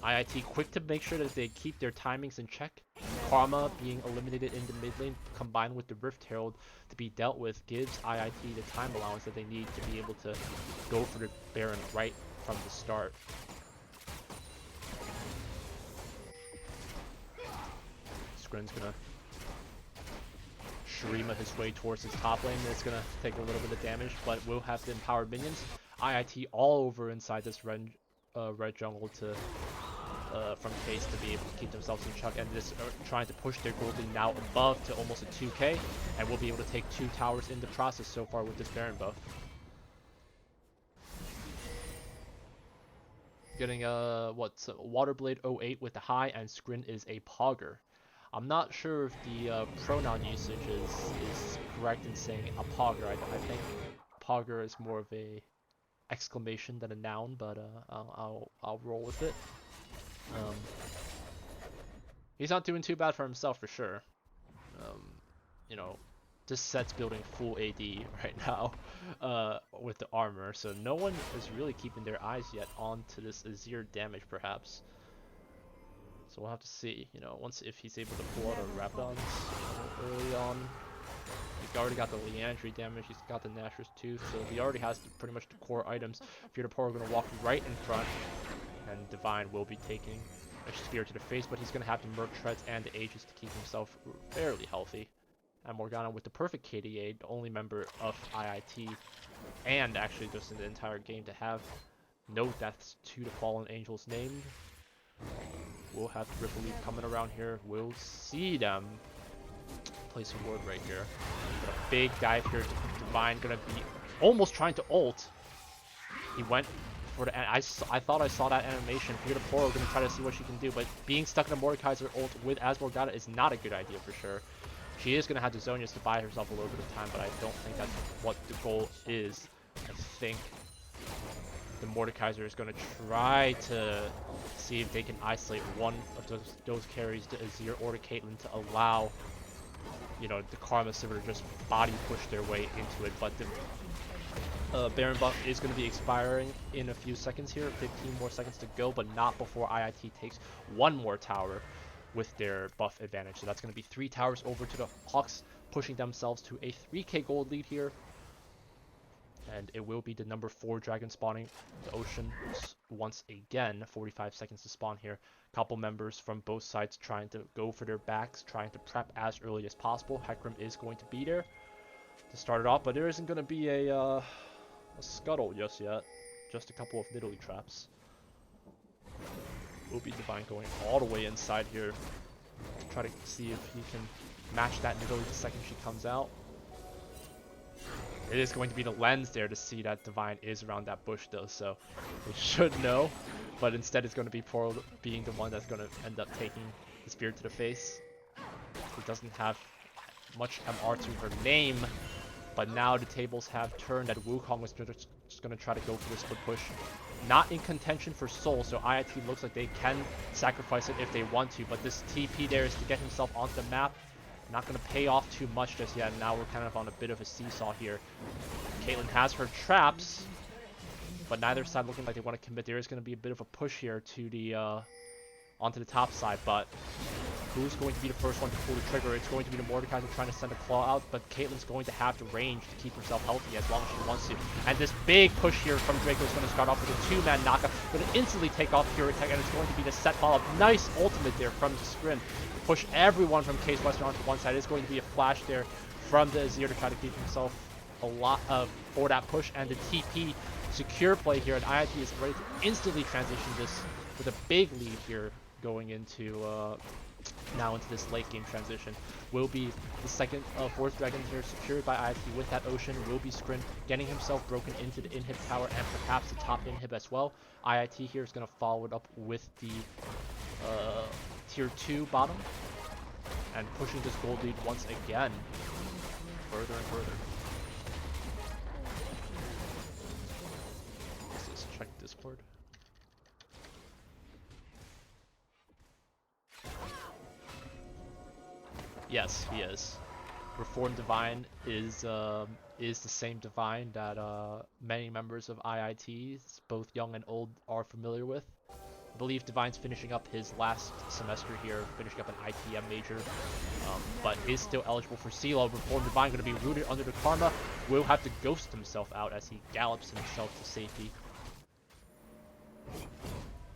IIT quick to make sure that they keep their timings in check. Karma being eliminated in the mid lane combined with the Rift Herald to be dealt with gives IIT the time allowance that they need to be able to go for the Baron right from the start. Skrin's gonna Shurima his way towards his top lane. It's gonna take a little bit of damage, but will have the empowered minions. IIT all over inside this red jungle to from Case to be able to keep themselves in check, and this trying to push their gold lead now above to almost a 2k, and will be able to take 2 towers in the process so far with this Baron buff. Getting Waterblade 08 with the high, and Skrin is a Pogger. I'm not sure if the pronoun usage is correct in saying a Pogger. I think Pogger is more of a exclamation than a noun, but I'll roll with it. He's not doing too bad for himself for sure. You know, this set's building full AD right now with the armor, so no one is really keeping their eyes yet onto this Azir damage perhaps. So we'll have to see, you know, if he's able to pull out a Rabadon early on. He's already got the Liandry damage, he's got the Nashor's Tooth, so he already has pretty much the core items. Fear-to-Power are going to walk right in front, and Divine will be taking a spear to the face, but he's going to have the Merc Treads and the Aegis to keep himself fairly healthy. And Morgana with the perfect KDA, the only member of IIT, and actually just in the entire game to have no deaths to the Fallen Angels named. We'll have Ripple Leaf coming around here. We'll see them place a ward right here. But a big dive here. Divine gonna be almost trying to ult. He went for the. I thought I saw that animation. Fear-to-Power gonna try to see what she can do, but being stuck in a Mordekaiser ult with as Morgana is not a good idea for sure. She is gonna have the Zhonya's to buy herself a little bit of time, but I don't think that's what the goal is. I think the Mordekaiser is going to try to see if they can isolate one of those carries to Azir or to Caitlyn to allow, you know, the Karma Sivir to just body push their way into it. But the Baron buff is going to be expiring in a few seconds here, 15 more seconds to go, but not before IIT takes one more tower with their buff advantage. So that's going to be 3 towers over to the Hawks, pushing themselves to a 3k gold lead here. And it will be the number 4 dragon spawning the ocean once again. 45 seconds to spawn here. Couple members from both sides trying to go for their backs, trying to prep as early as possible. Hecarim is going to be there to start it off, but there isn't going to be a scuttle just yet. Just a couple of Nidalee traps. Will be Divine going all the way inside here to try to see if he can match that Nidalee the second she comes out. It is going to be the lens there to see that Divine is around that bush though, so we should know. But instead it's going to be Pearl being the one that's going to end up taking the spear to the face. He doesn't have much MR to her name, but now the tables have turned that Wukong was just going to try to go for this split push. Not in contention for Soul, so IIT looks like they can sacrifice it if they want to, but this TP there is to get himself onto the map. Not going to pay off too much just yet. Now we're kind of on a bit of a seesaw here. Caitlyn has her traps, but neither side looking like they want to commit. There is going to be a bit of a push here to the onto the top side, but Who's going to be the first one to pull the trigger? It's going to be the Mordekaiser trying to send a claw out, but Caitlyn's going to have the range to keep herself healthy as long as she wants to. And this big push here from Draco is going to start off with a two-man knockup, going to instantly take off Pure Attack, and it's going to be the set follow-up. Nice ultimate there from the Scrim. Push everyone from Case Western onto one side. It's going to be a flash there from the Azir to try to keep himself a lot for that push, and the TP secure play here, and IIT is ready to instantly transition this with a big lead here going into now into this late game transition. Will be the second fourth dragon here secured by IIT with that Ocean. Will be Scrin getting himself broken into the inhib tower and perhaps the top inhib as well. IIT here is going to follow it up with the tier 2 bottom and pushing this gold lead once again further and further. Let's just check Discord. Yes, he is. Reformed Divine is the same Divine that many members of IITs, both young and old, are familiar with. I believe Divine's finishing up his last semester here, finishing up an ITM major, but is still eligible for CLoL. Reformed Divine going to be rooted under the Karma, will have to ghost himself out as he gallops himself to safety.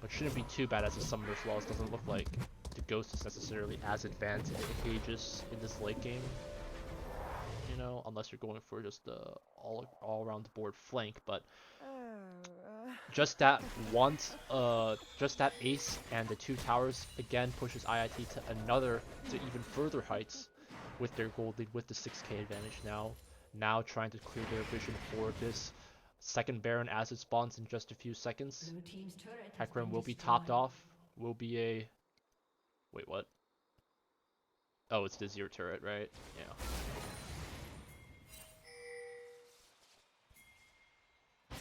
But shouldn't be too bad as a Summoner's Loss. Doesn't look like the ghost is necessarily as advantageous in this late game, you know, unless you're going for just the all around the board flank. But just that just that ace and the 2 towers again pushes IIT to even further heights with their gold lead with the 6k advantage now trying to clear their vision for this second Baron as it spawns in just a few seconds. Hecarim will be topped off, will be a wait, what? Oh, it's the Azir turret, right? Yeah.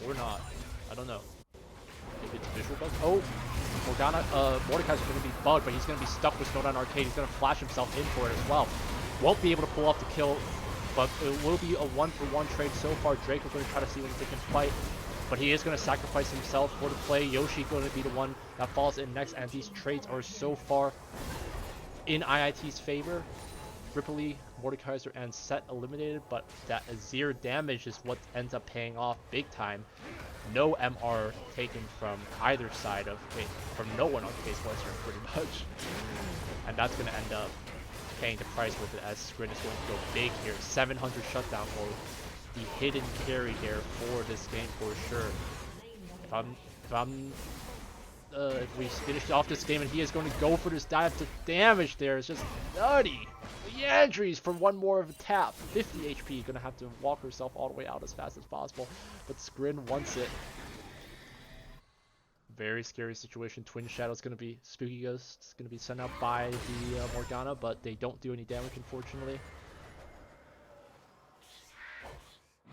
Or not. I don't know. Maybe it's visual bug? Oh! Morgana, Mordekaiser's going to be bugged, but he's going to be stuck with Snowdown Arcade. He's going to flash himself in for it as well. Won't be able to pull off the kill, but it will be a 1-for-1 trade so far. Draco going to try to see if he can fight, but he is going to sacrifice himself for the play. Yoshi going to be the one that falls in next, and these trades are so far in IIT's favor. Ripley, Mordekaiser, and Set eliminated, but that Azir damage is what ends up paying off big time. No MR taken from either side of from no one on Case Western pretty much, and that's going to end up paying the price with it as Scrin is going to go big here. 700 shutdown gold, the hidden carry here for this game for sure. If we finish off this game and he is going to go for this dive, the damage there is just nutty. Leandries for one more of a tap. 50 HP, gonna have to walk herself all the way out as fast as possible, but Scrin wants it. Very scary situation. Twin Shadow's gonna be Spooky Ghost. Gonna be sent out by the Morgana, but they don't do any damage, unfortunately.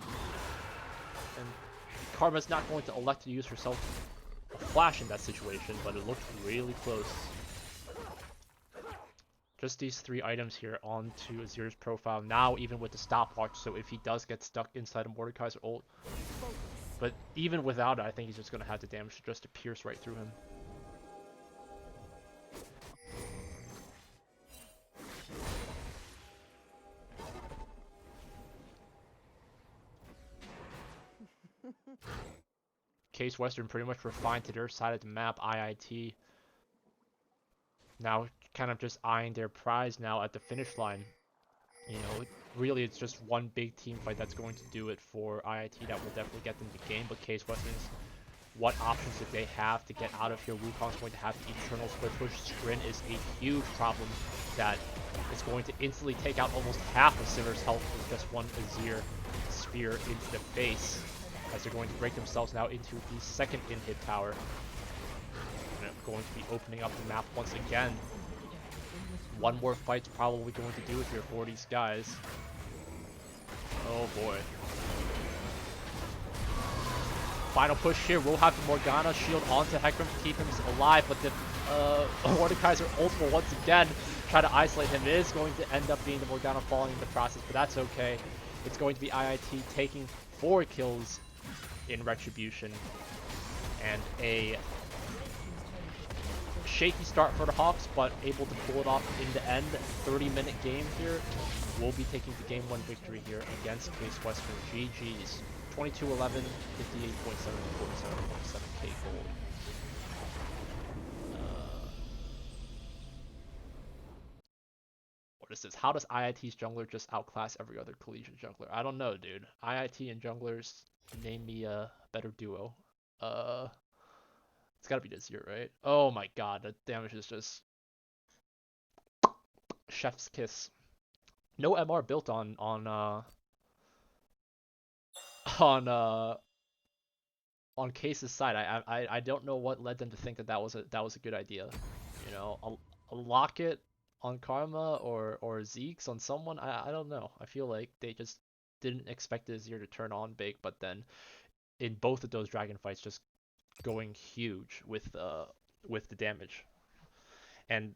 And Karma's not going to elect to use herself a flash in that situation, but it looked really close. Just these 3 items here onto Azir's profile now, even with the stopwatch, so if he does get stuck inside a Mordekaiser ult. But even without it, I think he's just going to have the damage just to pierce right through him. Case Western pretty much refined to their side of the map. IIT now kind of just eyeing their prize now at the finish line. You know, really it's just one big team fight that's going to do it for IIT that will definitely get them the game, but Case Western's, what options did they have to get out of here? Wukong's going to have the Eternal Split push. Scrin is a huge problem that is going to instantly take out almost half of Simmer's health with just one Azir spear into the face, as they're going to break themselves now into the second inhib tower. And they're going to be opening up the map once again. One more fight's probably going to do it here for these guys. Oh boy. Final push here. We'll have the Morgana shield onto Hecarim to keep him alive, but the Mordekaiser ult will once again try to isolate him. It is going to end up being the Morgana falling in the process, but that's okay. It's going to be IIT taking 4 kills in Retribution and a shaky start for the Hawks, but able to pull it off in the end. 30-minute game here. We'll be taking the game 1 victory here against Case Western. GG's. 22-11, 58.7 to 47.7k gold. What is this? How does IIT's jungler just outclass every other collegiate jungler? I don't know, dude. IIT and junglers, name me a better duo. It's gotta be this year, right? Oh my god, the damage is just chef's kiss. No MR built on Case's side. I don't know what led them to think that that was a good idea. You know, a Locket on Karma or Zeke's on someone. I don't know. I feel like they just didn't expect this year to turn on big, but then in both of those dragon fights, just going huge with the damage. And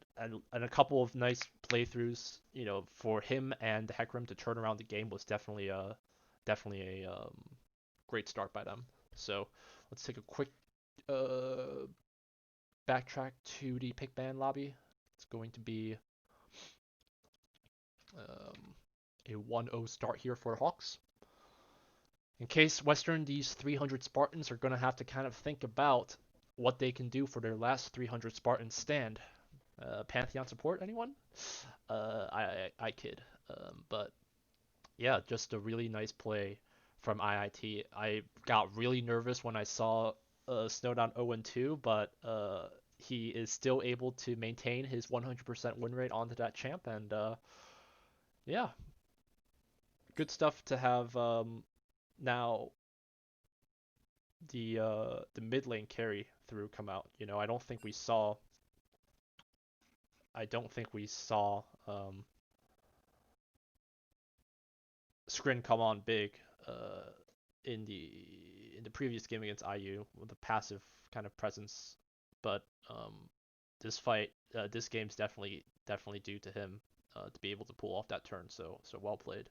a couple of nice playthroughs, you know, for him and Hecarim to turn around the game was definitely a great start by them. So let's take a quick backtrack to the pick ban lobby. It's going to be a 1-0 start here for the Hawks. In case Western, these 300 Spartans are going to have to kind of think about what they can do for their last 300 Spartans stand. Pantheon support, anyone? I kid. But yeah, just a really nice play from IIT. I got really nervous when I saw Snowdown 0-2, but he is still able to maintain his 100% win rate onto that champ, and yeah, good stuff to have now the mid lane carry through come out. You know, I don't think we saw Skrin come on big in the previous game against IU with a passive kind of presence, but this game's definitely due to him to be able to pull off that turn. So well played.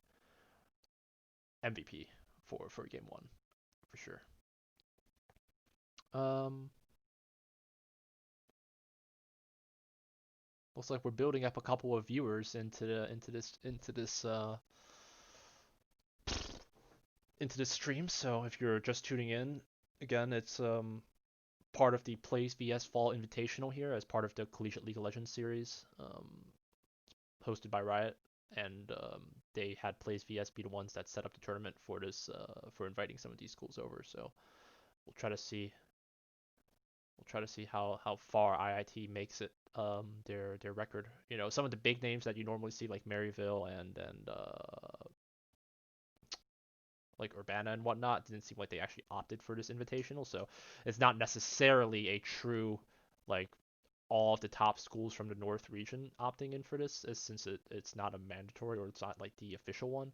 MVP for game 1 for sure. Looks like we're building up a couple of viewers into this stream. So if you're just tuning in, again, it's part of the Plays vs Fall Invitational here as part of the Collegiate League of Legends series, hosted by Riot, and they had Plays vs be the ones that set up the tournament for this for inviting some of these schools over. So we'll try to see how far IIT makes it their record. You know, some of the big names that you normally see, like Maryville and like Urbana and whatnot, didn't seem like they actually opted for this invitational. So it's not necessarily a true, like, all of the top schools from the North region opting in for this, since it's not a mandatory, or it's not like the official one.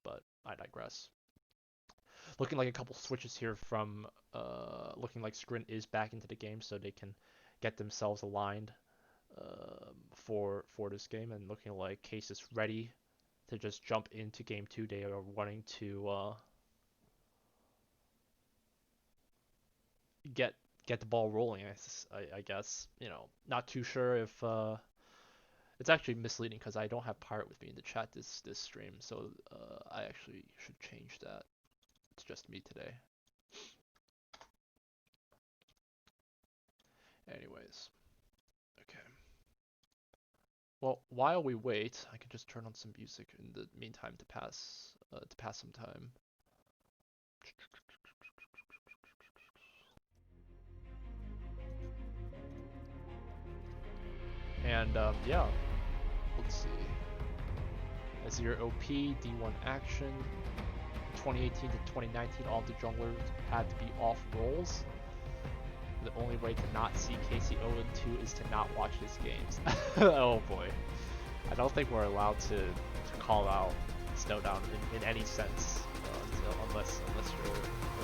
But I digress. Looking like a couple switches here from looking like Skrin is back into the game, so they can get themselves aligned for this game, and looking like Case is ready to just jump into game 2. They are wanting to get the ball rolling. I guess, you know, not too sure if it's actually misleading because I don't have Pirate with me in the chat this stream, so I actually should change that. It's just me today. Anyways, okay. Well, while we wait, I can just turn on some music in the meantime to pass some time. And yeah, let's see. Azir OP, D1 action. 2018 to 2019, all the junglers had to be off roles. The only way to not see Casey 0-2 is to not watch his games. Oh boy. I don't think we're allowed to call out Snowdown in any sense, unless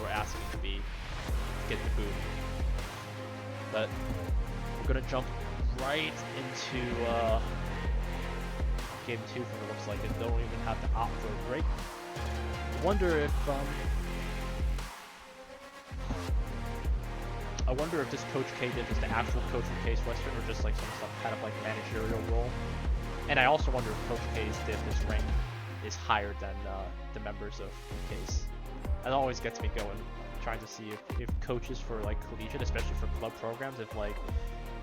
we're asking to get the boot. But we're gonna jump right into game 2 from it looks like, and don't even have to opt for a break. I wonder if I wonder if this Coach K diff is the actual coach from Case Western or just like some kind of like managerial role. And I also wonder if Coach K's diff, his rank, is higher than the members of Case. That always gets me going, trying to see if coaches for like collegiate, especially for club programs,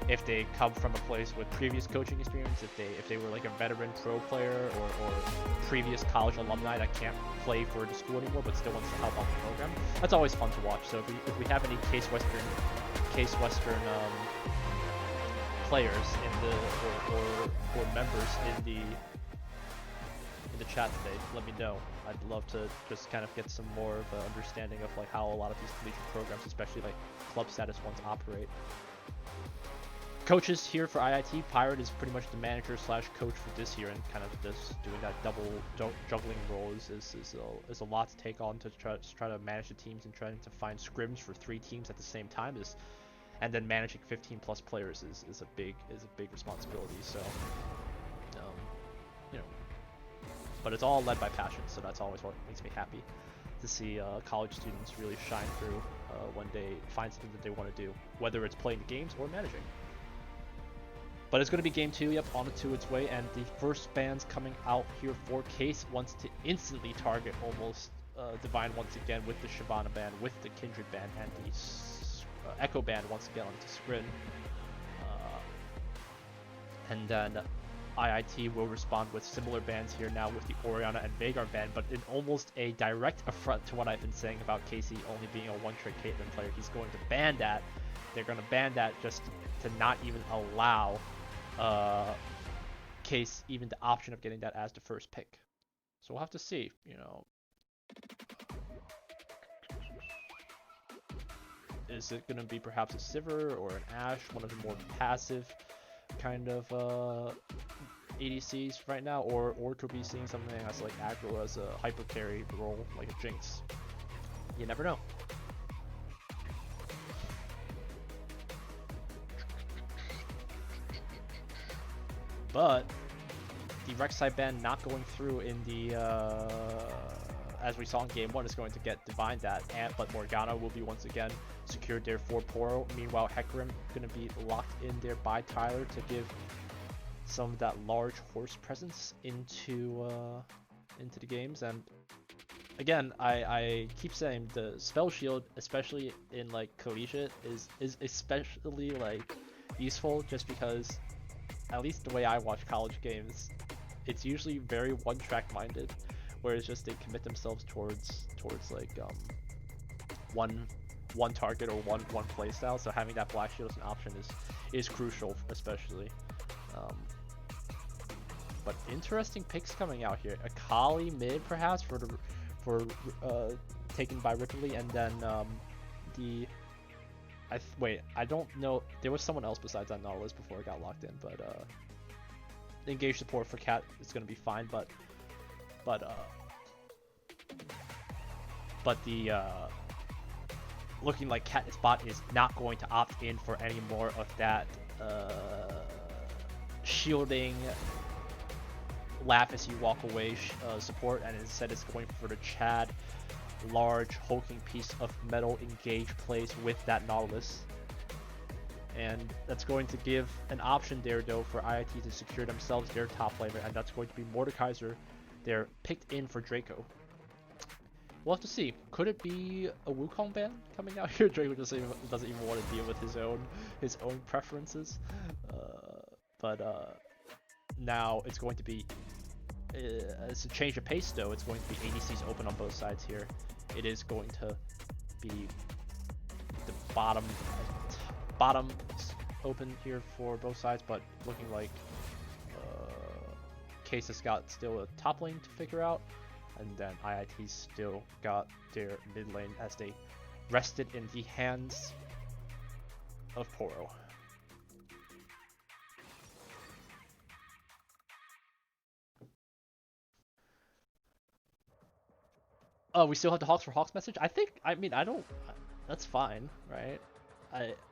if they come from a place with previous coaching experience, if they were like a veteran pro player or previous college alumni that can't play for the school anymore but still wants to help out the program. That's always fun to watch. So if we have any Case Western players in the or members in the chat today, let me know. I'd love to just kind of get some more of an understanding of like how a lot of these collegiate programs, especially like club status ones, operate. Coaches here for IIT, Pirate is pretty much the manager slash coach for this year, and kind of just doing that double juggling role is a lot to take on to try to manage the teams and trying to find scrims for 3 teams at the same time and then managing 15 plus players is a big responsibility. So you know, but it's all led by passion, so that's always what makes me happy to see college students really shine through when they find something that they want to do, whether it's playing the games or managing. But it's going to be game 2, yep, on to its way, and the first bans coming out here for Case wants to instantly target almost Div1 once again with the Shyvana ban, with the Kindred ban, and the Echo ban once again onto Scrin. And then IIT will respond with similar bans here now with the Orianna and Veigar ban, but in almost a direct affront to what I've been saying about Casey only being a one-trick Caitlyn player. He's going to ban that. They're going to ban that just to not even allow Case even the option of getting that as the first pick. So we'll have to see, you know. Is it going to be perhaps a Sivir or an Ashe, one of the more passive kind of ADCs right now, or could be seeing something as like aggro as a hyper carry role, like a Jinx. You never know. But the Rek'Sai ban not going through in the as we saw in game 1 is going to get Divine that, but Morgana will be once again secured there for Poro. Meanwhile, Hecarim going to be locked in there by Tyler to give some of that large horse presence into the games. And again, I keep saying the spell shield, especially in like collegiate, is especially like useful just because, at least the way I watch college games, it's usually very one-track minded, where it's just they commit themselves towards like one target or one playstyle. So having that black shield as an option is crucial, especially. But interesting picks coming out here. Akali mid perhaps for taken by Ripley, and then wait, I don't know. There was someone else besides that Nautilus before it got locked in, but engage support for Cat is going to be fine, but the looking like Cat Spot is not going to opt in for any more of that shielding, laugh as you walk away support, and instead it's going for the Chad large hulking piece of metal engage plays with that Nautilus. And that's going to give an option there though for IIT to secure themselves their top laner, and that's going to be Mordekaiser. They're picked in for Draco. We'll have to see. Could it be a Wukong ban coming out here? Draco doesn't even want to deal with his own preferences. But now it's going to be it's a change of pace though. It's going to be ADCs open on both sides here. It is going to be the bottom open here for both sides, but looking like Case has got still a top lane to figure out, and then IIT still got their mid lane as they rested in the hands of Poro. Oh, we still have the Hawks for Hawks message? I don't, that's fine, right?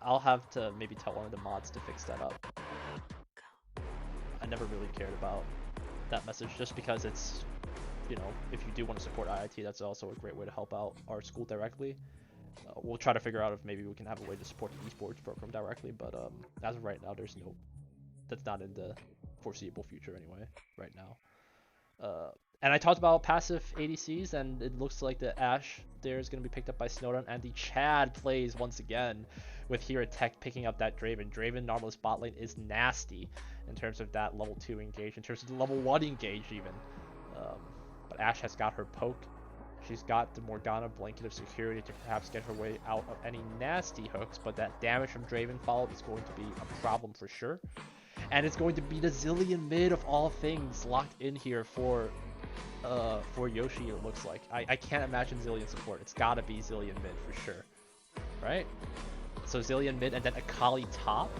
I'll have to maybe tell one of the mods to fix that up. I never really cared about that message just because it's, you know, if you do want to support IIT, that's also a great way to help out our school directly. We'll try to figure out if maybe we can have a way to support the esports program directly, but as of right now, that's not in the foreseeable future anyway, right now. And I talked about passive ADCs, and it looks like the Ashe there is going to be picked up by Snowdown, and the Chad plays once again with Hero Tech picking up that Draven. Draven normal bot lane is nasty in terms of that level 2 engage, in terms of the level 1 engage even. But Ashe has got her poke. She's got the Morgana blanket of security to perhaps get her way out of any nasty hooks, but that damage from Draven follow is going to be a problem for sure. And it's going to be the Zilean mid of all things locked in here for Yoshi, it looks like. I can't imagine Zilean support. It's gotta be Zilean mid for sure. Right? So Zilean mid and then Akali top.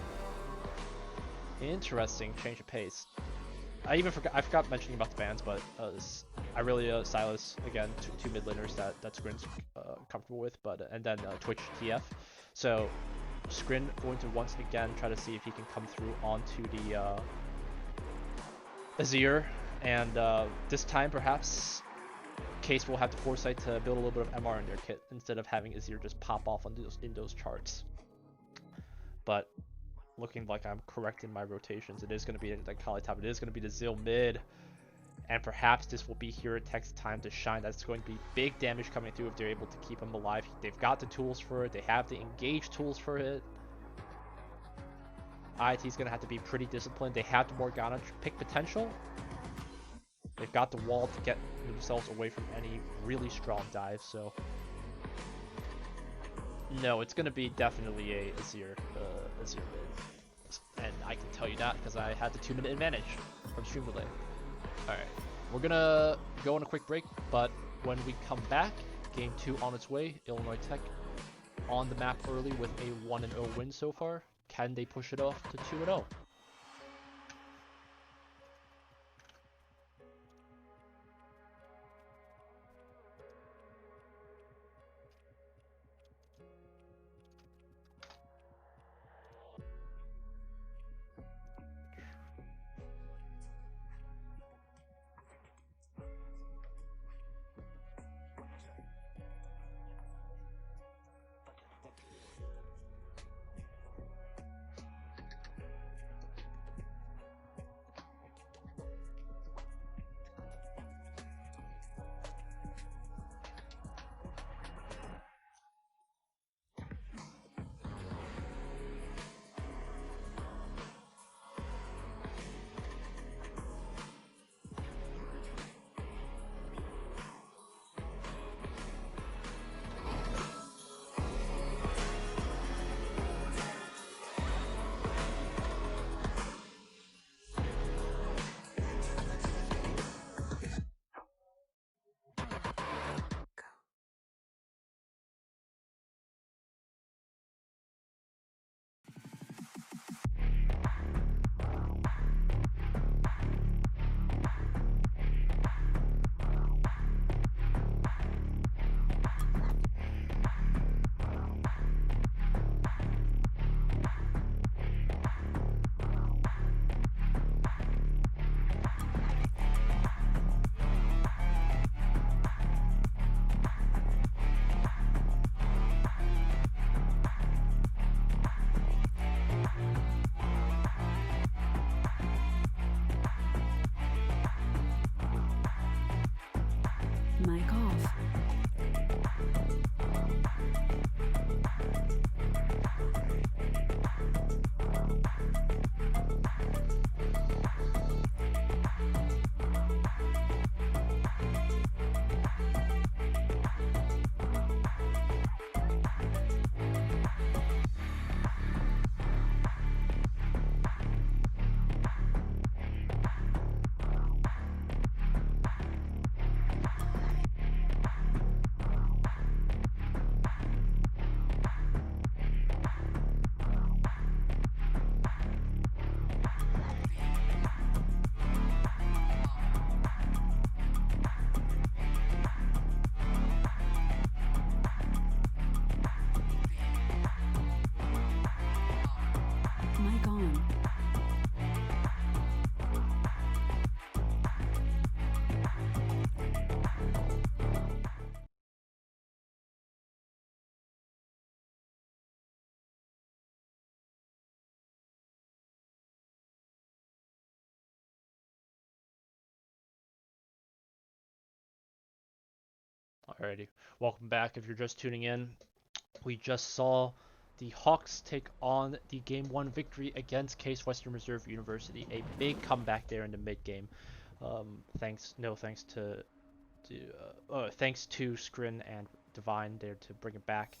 Interesting change of pace. I forgot mentioning about the bans, but I really Silas again, two mid laners that Scrin's comfortable with, but and then Twitch TF. So Scrin going to once again try to see if he can come through onto the Azir, and this time perhaps Case will have the foresight to build a little bit of MR in their kit instead of having Azir just pop off on in those charts. But looking like I'm correct in my rotations, it is going to be the Kali top, it is going to be the Zil mid, and perhaps this will be Hero Tech's time to shine. That's going to be big damage coming through if they're able to keep him alive. They've got the tools for it, they have the engage tools for it. IIT's going to have to be pretty disciplined. They have the Morgana pick potential. They've got the wall to get themselves away from any really strong dive, so no, it's going to be definitely a Azir mid. And I can tell you that because I had the 2-minute advantage from stream delay. Alright, we're going to go on a quick break, but when we come back, game 2 on its way. Illinois Tech on the map early with a 1-0 win so far. Can they push it off to 2-0? Mic off. Alrighty, welcome back. If you're just tuning in, we just saw the Hawks take on the Game 1 victory against Case Western Reserve University. A big comeback there in the mid game. Thanks to Scrin and Divine there to bring it back.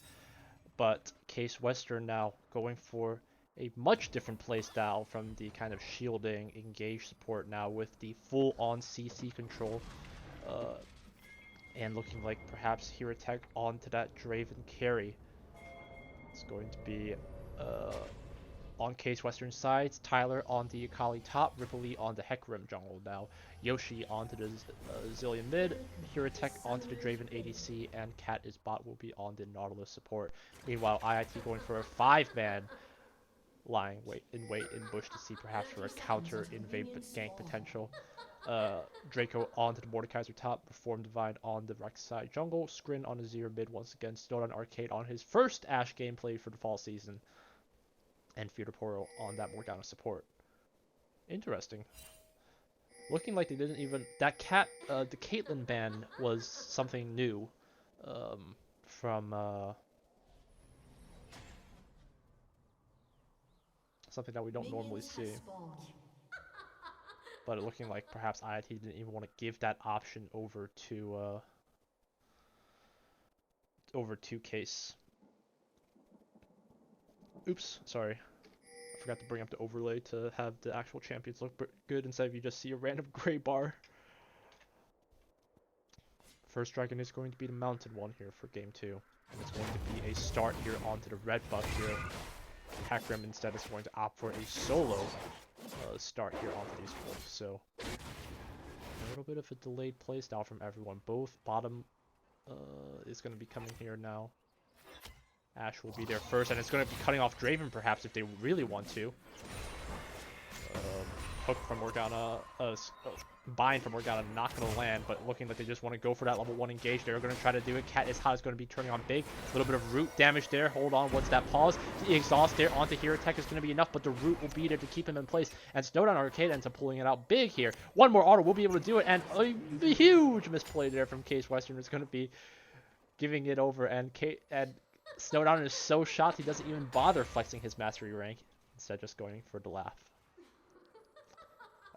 But Case Western now going for a much different playstyle from the kind of shielding engage support now with the full-on CC control. And looking like perhaps Hero Tech onto that Draven carry. It's going to be on Case Western sides, Tyler on the Akali top, Ripley on the Hecarim jungle now, Yoshi onto the Zillion mid, Hero Tech onto the Draven ADC, and Cat is bot will be on the Nautilus support. Meanwhile, IIT going for a 5-man lying in bush to see perhaps for a counter invade gank potential. Draco onto the Mordekaiser top, Reform Divine on the Rek'Sai jungle, Scrin on the Zero mid once again, Snowdown Arcade on his first Ashe gameplay for the fall season, and Fear Poro on that Morgana support. Interesting. Looking like they didn't even... the Caitlyn ban was something new from something that we don't normally see. But it looking like perhaps IIT didn't even want to give that option over to Case. Oops, sorry. I forgot to bring up the overlay to have the actual champions look good instead of you just see a random gray bar. First dragon is going to be the mounted one here for game 2. And it's going to be a start here onto the red buff here. Hecarim instead is going to opt for a solo start here onto these wolves. So a little bit of a delayed playstyle from everyone. Both bottom is going to be coming here now. Ashe will be there first, and it's going to be cutting off Draven perhaps if they really want to. Hook from Morgana, bind from Morgana, not going to land, but looking like they just want to go for that level 1 engage. They're going to try to do it. Cat is hot is going to be turning on big. A little bit of root damage there. Hold on, what's that pause? The exhaust there onto Hero Tech is going to be enough, but the root will be there to keep him in place. And Snowdown Arcade ends up pulling it out big here. One more auto will be able to do it, and a huge misplay there from Case Western is going to be giving it over, and Snowdown is so shocked he doesn't even bother flexing his mastery rank, instead just going for the laugh.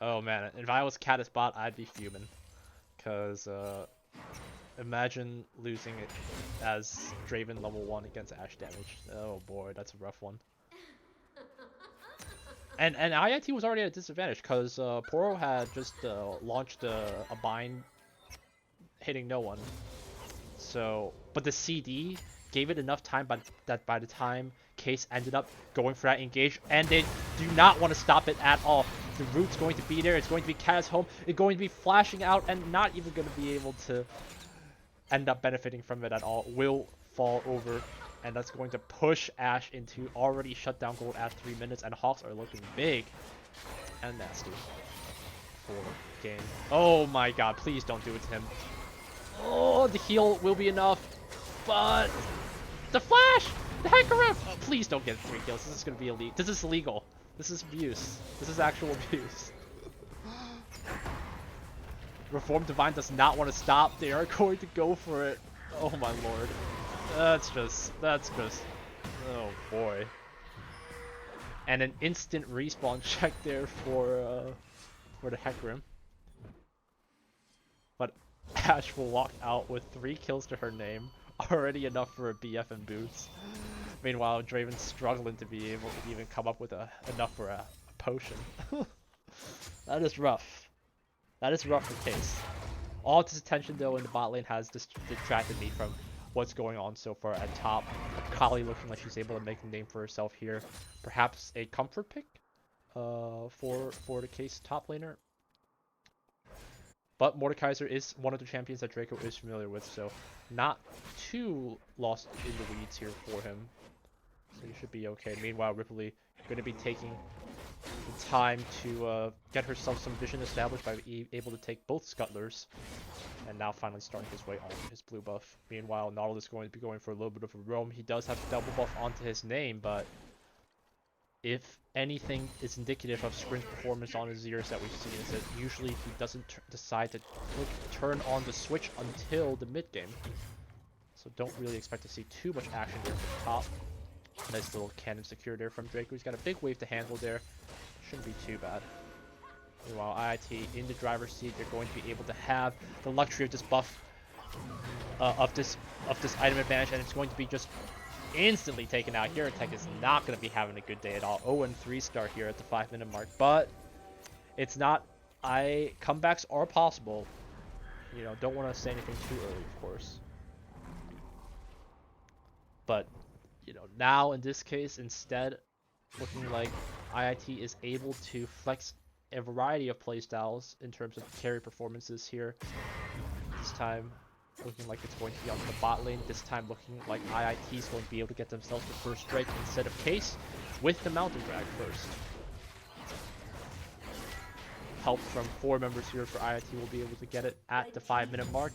Oh man, if I was Catus bot, I'd be fuming. Because imagine losing it as Draven level 1 against Ashe damage. Oh boy, that's a rough one. And IIT was already at a disadvantage because Poro had just launched a bind hitting no one. So, but the CD gave it enough time that by the time Case ended up going for that engage, and they do not want to stop it at all. The root's going to be there. It's going to be Kaz home. It's going to be flashing out and not even going to be able to end up benefiting from it at all. Will fall over, and that's going to push Ashe into already shut down gold at 3 minutes, and Hawks are looking big and nasty for game. Oh my god, please don't do it to him. Oh, the heal will be enough, but the flash! The Hecarim! Oh, please don't get 3 kills. This is going to be illegal. This is illegal. This is abuse. This is actual abuse. Reform Divine does not want to stop. They are going to go for it. Oh my lord. That's just, oh boy. And an instant respawn check there for the Hecarim. But Ashe will walk out with 3 kills to her name. Already enough for a BF and boots. Meanwhile, Draven's struggling to be able to even come up with enough for a potion. That is rough. That is rough for Case. All of his attention though in the bot lane has detracted me from what's going on so far at top. Akali looking like she's able to make a name for herself here. Perhaps a comfort pick for the Case top laner. But Mordekaiser is one of the champions that Draco is familiar with, so not too lost in the weeds here for him. So he should be okay. Meanwhile, Ripley going to be taking the time to get herself some vision established by being able to take both Scuttlers. And now finally starting his way on his blue buff. Meanwhile, Nautilus is going to be going for a little bit of a roam. He does have double buff onto his name, but if anything is indicative of Scrin's performance on his years that we've seen, is that usually he doesn't decide to turn on the switch until the mid game. So don't really expect to see too much action there from the top. Nice little cannon secure there from Draco. He's got a big wave to handle there. Shouldn't be too bad. Meanwhile, IIT in the driver's seat, they're going to be able to have the luxury of this buff, of this item advantage, and it's going to be just instantly taken out. Here, Tech is not going to be having a good day at all. 0-3 start here at the 5-minute mark, but it's not. Comebacks are possible. You know, don't want to say anything too early, of course. But you know, now in this case, instead, looking like IIT is able to flex a variety of playstyles in terms of carry performances here. This time, looking like it's going to be on the bot lane. This time, looking like IIT is going to be able to get themselves the first strike instead of Case with the mountain drag first. Help from 4 members here for IIT will be able to get it at the 5-minute mark.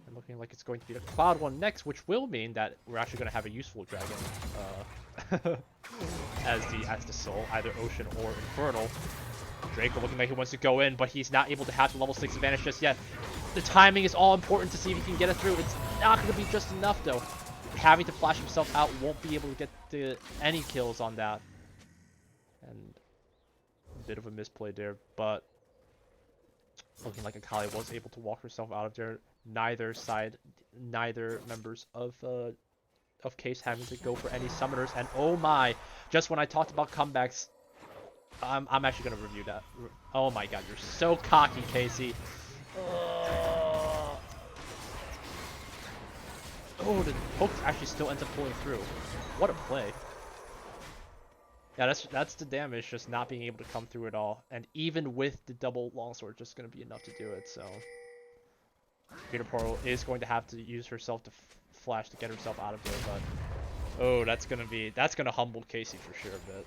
And looking like it's going to be the Cloud one next, which will mean that we're actually going to have a useful dragon as the soul, either Ocean or Infernal. Draco looking like he wants to go in, but he's not able to have the level 6 advantage just yet. The timing is all important to see if he can get it through. It's not going to be just enough, though. Having to flash himself out won't be able to get any kills on that. And a bit of a misplay there, but looking like Akali was able to walk herself out of there. Neither members of Case having to go for any summoners. And oh my, just when I talked about comebacks, I'm actually gonna review that. Oh my god, you're so cocky, Casey. Oh, the hook actually still ends up pulling through. What a play. Yeah, that's the damage, just not being able to come through at all. And even with the double longsword, just gonna be enough to do it. So Peter Portal is going to have to use herself to flash to get herself out of there. But oh, that's gonna humble Casey for sure a bit.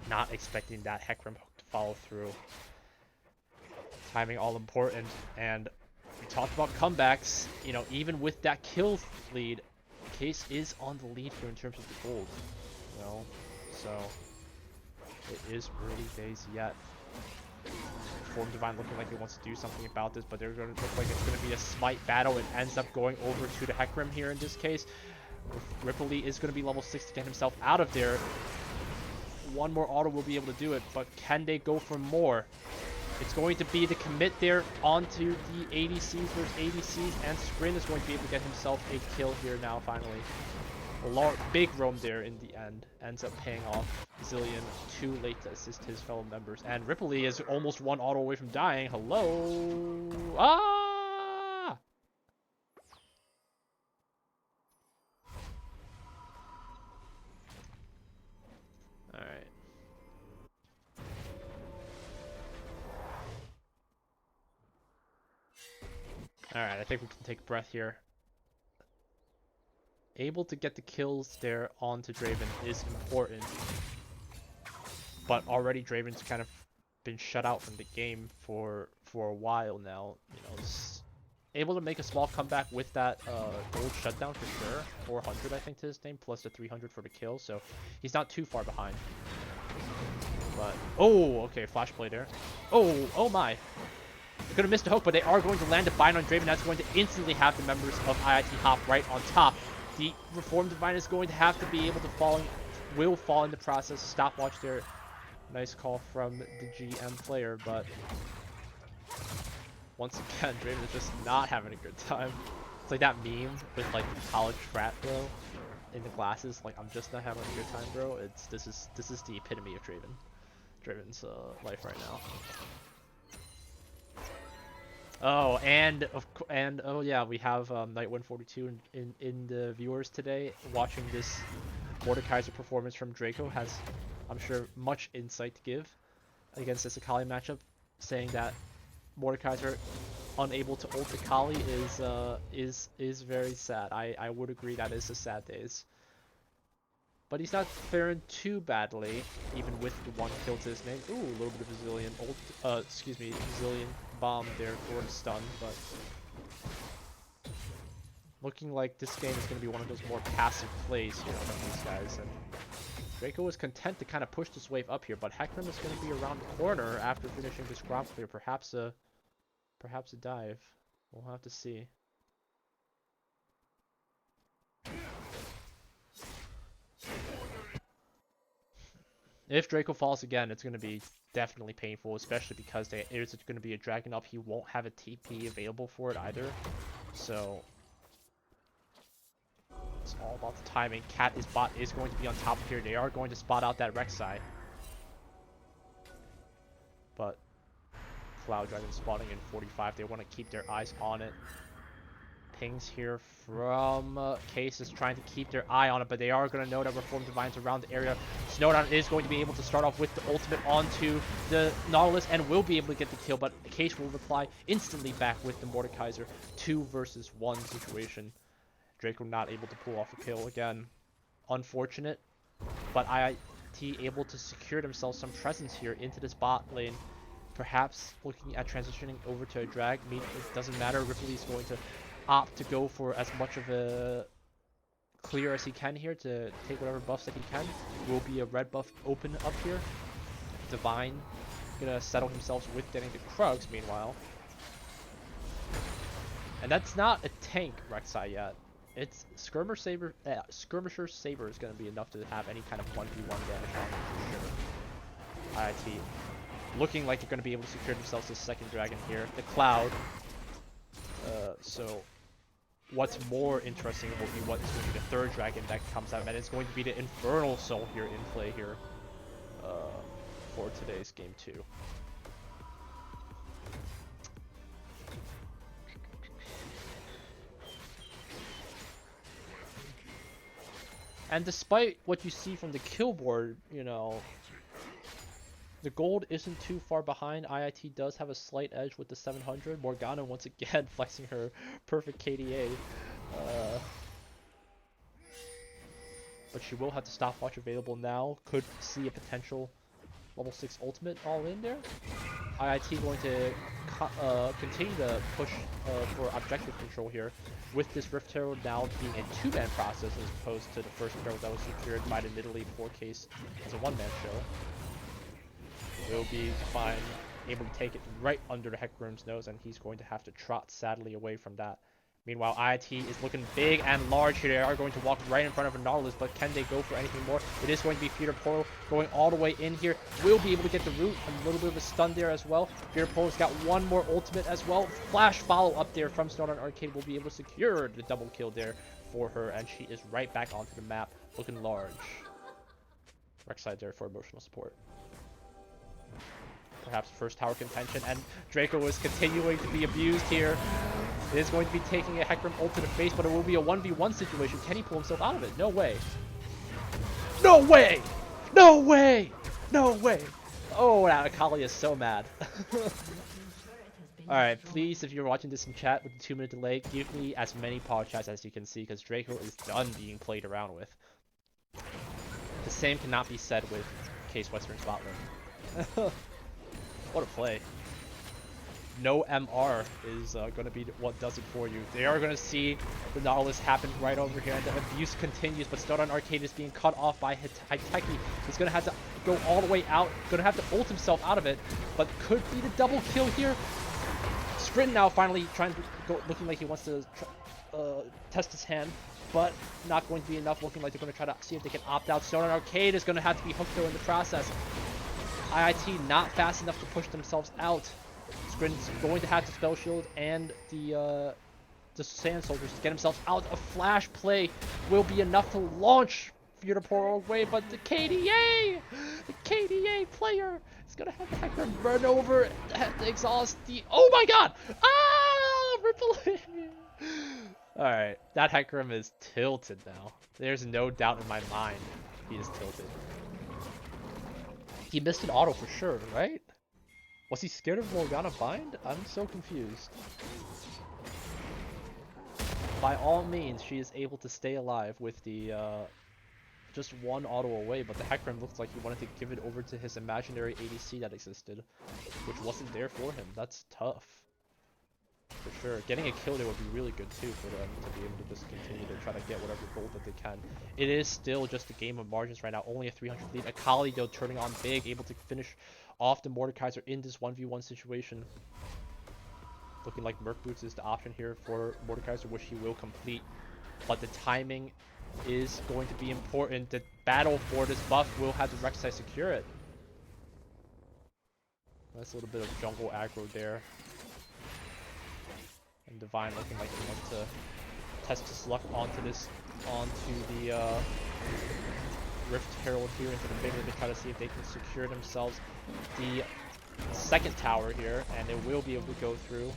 Not expecting that Hecarim hook to follow through. Timing all important, and we talked about comebacks. You know, even with that kill lead, Case is on the lead here in terms of the gold. You know, so it is early days yet. Form Divine looking like he wants to do something about this, but they're going to look like it's going to be a smite battle. It ends up going over to the Hecarim here in this case. Ripley is going to be level 6 to get himself out of there. One more auto will be able to do it, but can they go for more? It's going to be the commit there onto the ADCs versus ADCs, and Scrin is going to be able to get himself a kill here now, finally. A big roam there in the end. Ends up paying off. Zillion too late to assist his fellow members. And Ripley is almost 1 auto away from dying. Hello? Ah! Alright. Alright, I think we can take a breath here. Able to get the kills there onto Draven is important. But already Draven's kind of been shut out from the game for a while now. You know, able to make a small comeback with that gold shutdown for sure. 400 I think to his name, plus the 300 for the kill, so he's not too far behind. But oh, okay, flash play there. Oh my. They could have missed a hook, but they are going to land a bind on Draven. That's going to instantly have the members of IIT hop right on top. The Reformed Divine is going to have to be able to will fall in the process. Stopwatch there. Nice call from the GM player, but once again, Draven is just not having a good time. It's like that meme with like the college frat bro in the glasses. Like, I'm just not having a good time, bro. This is the epitome of Draven's life right now. Oh, and oh yeah, we have Night142 in the viewers today watching this Mordekaiser performance from Draco. Has, I'm sure, much insight to give against this Akali matchup, saying that Mordekaiser unable to ult Akali is very sad. I would agree that is a sad days. But he's not faring too badly, even with the 1 kill to his name. Ooh, a little bit of a Zillion ult, Zillion bomb there for the stun, but looking like this game is going to be one of those more passive plays here from these guys, and Draco is content to kind of push this wave up here, but Hecarim is going to be around the corner after finishing this ground clear. Perhaps a dive. We'll have to see. If Draco falls again, it's going to be definitely painful, especially because it's going to be a dragon up. He won't have a TP available for it either. So it's all about the timing. Bot is going to be on top of here. They are going to spot out that Rek'Sai. But Cloud Dragon spawning in 45. They want to keep their eyes on it. Pings here from Case is trying to keep their eye on it, but they are going to know that Reformed Divine's around the area. Snowdown is going to be able to start off with the ultimate onto the Nautilus and will be able to get the kill, but Case will reply instantly back with the Mordekaiser. 2 versus 1 situation. Draco not able to pull off a kill again. Unfortunate, but IIT able to secure themselves some presence here into this bot lane. Perhaps looking at transitioning over to a drag. It doesn't matter. Ripley's going to opt to go for as much of a clear as he can here to take whatever buffs that he can. Will be a red buff open up here. Divine gonna settle himself with getting the Krugs meanwhile. And that's not a tank Rek'Sai yet. It's Skirmisher Saber is gonna be enough to have any kind of 1v1 damage on him for sure. IIT looking like they're gonna be able to secure themselves this second dragon here. The Cloud. So what's more interesting will be what is going to be the third dragon that comes out, and it's going to be the Infernal Soul here in play here for today's game 2. And despite what you see from the kill board, you know, the gold isn't too far behind. IIT does have a slight edge with the 700. Morgana once again flexing her perfect KDA. But she will have the stopwatch available now. Could see a potential level 6 ultimate all in there. IIT going to continue to push for objective control here, with this Rift Herald now being a 2-man process as opposed to the first Herald that was secured by the Nidalee 4 case as a 1-man show. Will be fine, able to take it right under the Hecarim's nose, and he's going to have to trot sadly away from that. Meanwhile, IIT is looking big and large here. They are going to walk right in front of a Nautilus, but can they go for anything more? It is going to be Feeder Portal going all the way in here. Will be able to get the root. A little bit of a stun there as well. Feeder Portal's got one more ultimate as well. Flash follow up there from Snowdown Arcade will be able to secure the double kill there for her, and she is right back onto the map, looking large. Rek'Sai there for emotional support. Perhaps first tower contention, and Draco is continuing to be abused here. It is going to be taking a Hecarim ult to the face, but it will be a 1v1 situation. Can he pull himself out of it? No way. No way! No way! No way! Oh, that Akali is so mad. Alright, please, if you're watching this in chat with a 2-minute delay, give me as many pod chats as you can see, because Draco is done being played around with. The same cannot be said with Case Western Scotland. What a play. No MR is going to be what does it for you. They are going to see the Nautilus happen right over here, and the abuse continues, but Snowdown Arcade is being cut off by Hiteki. He's going to have to go all the way out, going to have to ult himself out of it, but could be the double kill here. Sprint now finally trying to go, looking like he wants to test his hand, but not going to be enough, looking like they're going to try to see if they can opt out. Snowdown Arcade is going to have to be hooked though in the process. IIT not fast enough to push themselves out. Sprint's going to have to spell shield and the Sand Soldiers to get himself out. A flash play will be enough to launch Feeder Portal away, but the KDA player is gonna have to Hecarim run over, exhaust the. Oh my God! Ah, Ripple. All right, that Hecarim is tilted now. There's no doubt in my mind he is tilted. He missed an auto for sure, right? Was he scared of Morgana bind? I'm so confused. By all means, she is able to stay alive with the just one auto away, but the Hecarim looks like he wanted to give it over to his imaginary ADC that existed, which wasn't there for him. That's tough. For sure. Getting a kill there would be really good too for them to be able to just continue to try to get whatever gold that they can. It is still just a game of margins right now. Only a 300 lead. Akali though turning on big, able to finish off the Mordekaiser in this 1v1 situation. Looking like Merc Boots is the option here for Mordekaiser, which he will complete. But the timing is going to be important. The battle for this buff will have the Rek'Sai secure it. That's a little bit of jungle aggro there. And Divine looking like he wants to test his luck onto the Rift Herald here into the middle to try to see if they can secure themselves the second tower here, and they will be able to go through.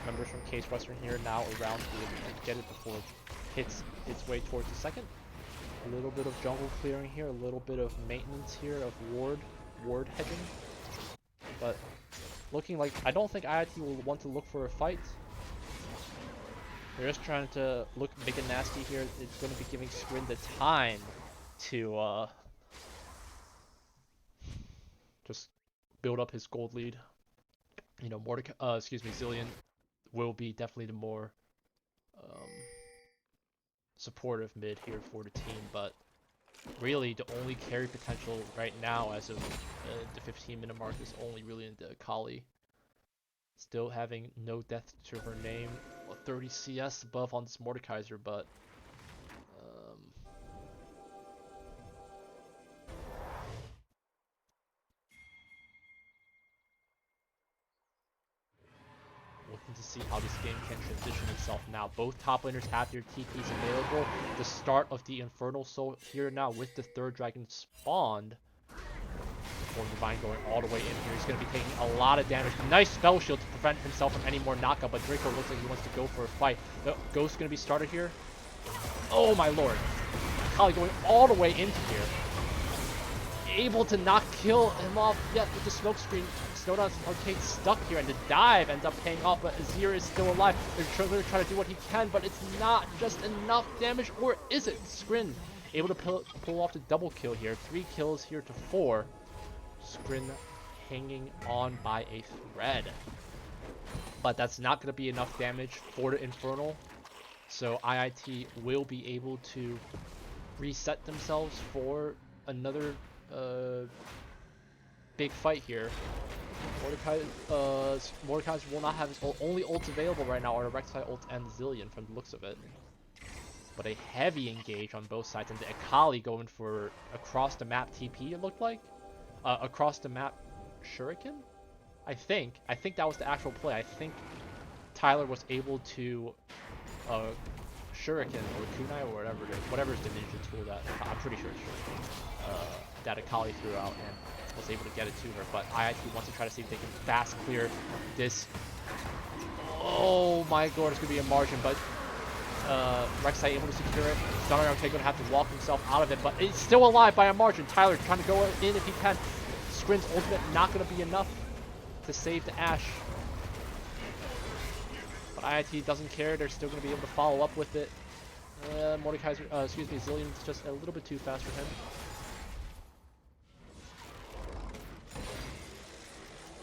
Members from Case Western here now around to be able to get it before it hits its way towards the second. A little bit of jungle clearing here, a little bit of maintenance here of ward hedging. But looking like, I don't think IIT will want to look for a fight. They're just trying to make it nasty here. It's going to be giving Scrin the time to just build up his gold lead. You know, Zillion will be definitely the more supportive mid here for the team, but really the only carry potential right now as of the 15-minute mark is only really into Akali. Still having no death to her name, 30 CS above on this Mordekaiser, but looking to see how this game can transition itself now. Both top laners have their TPs available. The start of the Infernal Soul here now with the third dragon spawned. Before Divine going all the way in here. He's going to be taking a lot of damage. Nice spell shield to prevent himself from any more knockout, but Draco looks like he wants to go for a fight. The Ghost's going to be started here. Oh my lord. Akali going all the way into here. Able to not kill him off yet with the smoke screen. Snowdon's Arcade stuck here, and the dive ends up paying off, but Azir is still alive. They're trying to do what he can, but it's not just enough damage, or is it? Scrin able to pull off the double kill here. 3 kills here to 4. Scrin hanging on by a thread. But that's not going to be enough damage for the Infernal. So IIT will be able to reset themselves for another big fight here. Mordekaiser will not have his only ults available right now are the Rek'Sai ult and Zillion from the looks of it. But a heavy engage on both sides, and the Akali going for across the map TP, it looked like. Across the map Shuriken? I think that was the actual play. I think Tyler was able to Shuriken or Kunai or whatever it is, whatever's the ninja tool that, I'm pretty sure it's Shuriken, that Akali threw out and was able to get it to her. But IIT wants to try to see if they can fast clear this. Oh my god, it's going to be a margin, but Rek'Sai able to secure it. Stunner going to have to walk himself out of it, but it's still alive by a margin. Tyler trying to go in if he can. Scrin's ultimate not going to be enough to save the Ashe. But IIT doesn't care. They're still going to be able to follow up with it. Mordekaiser, Zillion's just a little bit too fast for him.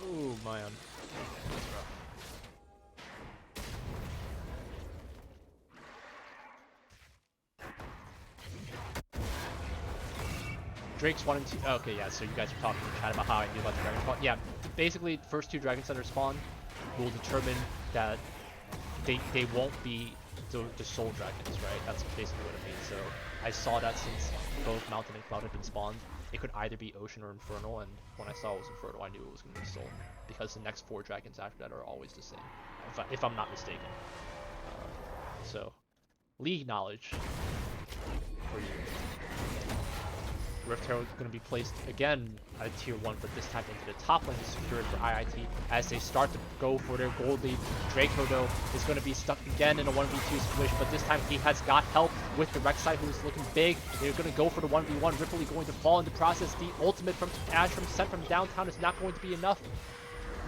Ooh, man. That's rough. Drake's 1 and 2. Okay, yeah, so you guys are talking in the chat about how I knew about the dragon spawn. Yeah, basically, the first 2 dragons that are spawned will determine that they won't be the soul dragons, right? That's basically what it means. So I saw that since both Mountain and Cloud had been spawned, it could either be Ocean or Infernal, and when I saw it was Infernal, I knew it was going to be soul, because the next 4 dragons after that are always the same, if I'm not mistaken. So, League knowledge for you. Rift Herald is going to be placed again at tier 1, but this time into the top lane to secure it for IIT as they start to go for their gold lead. Draco, though, is going to be stuck again in a 1v2 situation, but this time he has got help with the Rek'Sai, who is looking big. They're going to go for the 1v1. Ripley going to fall in the process. The ultimate from Ashe sent from downtown is not going to be enough.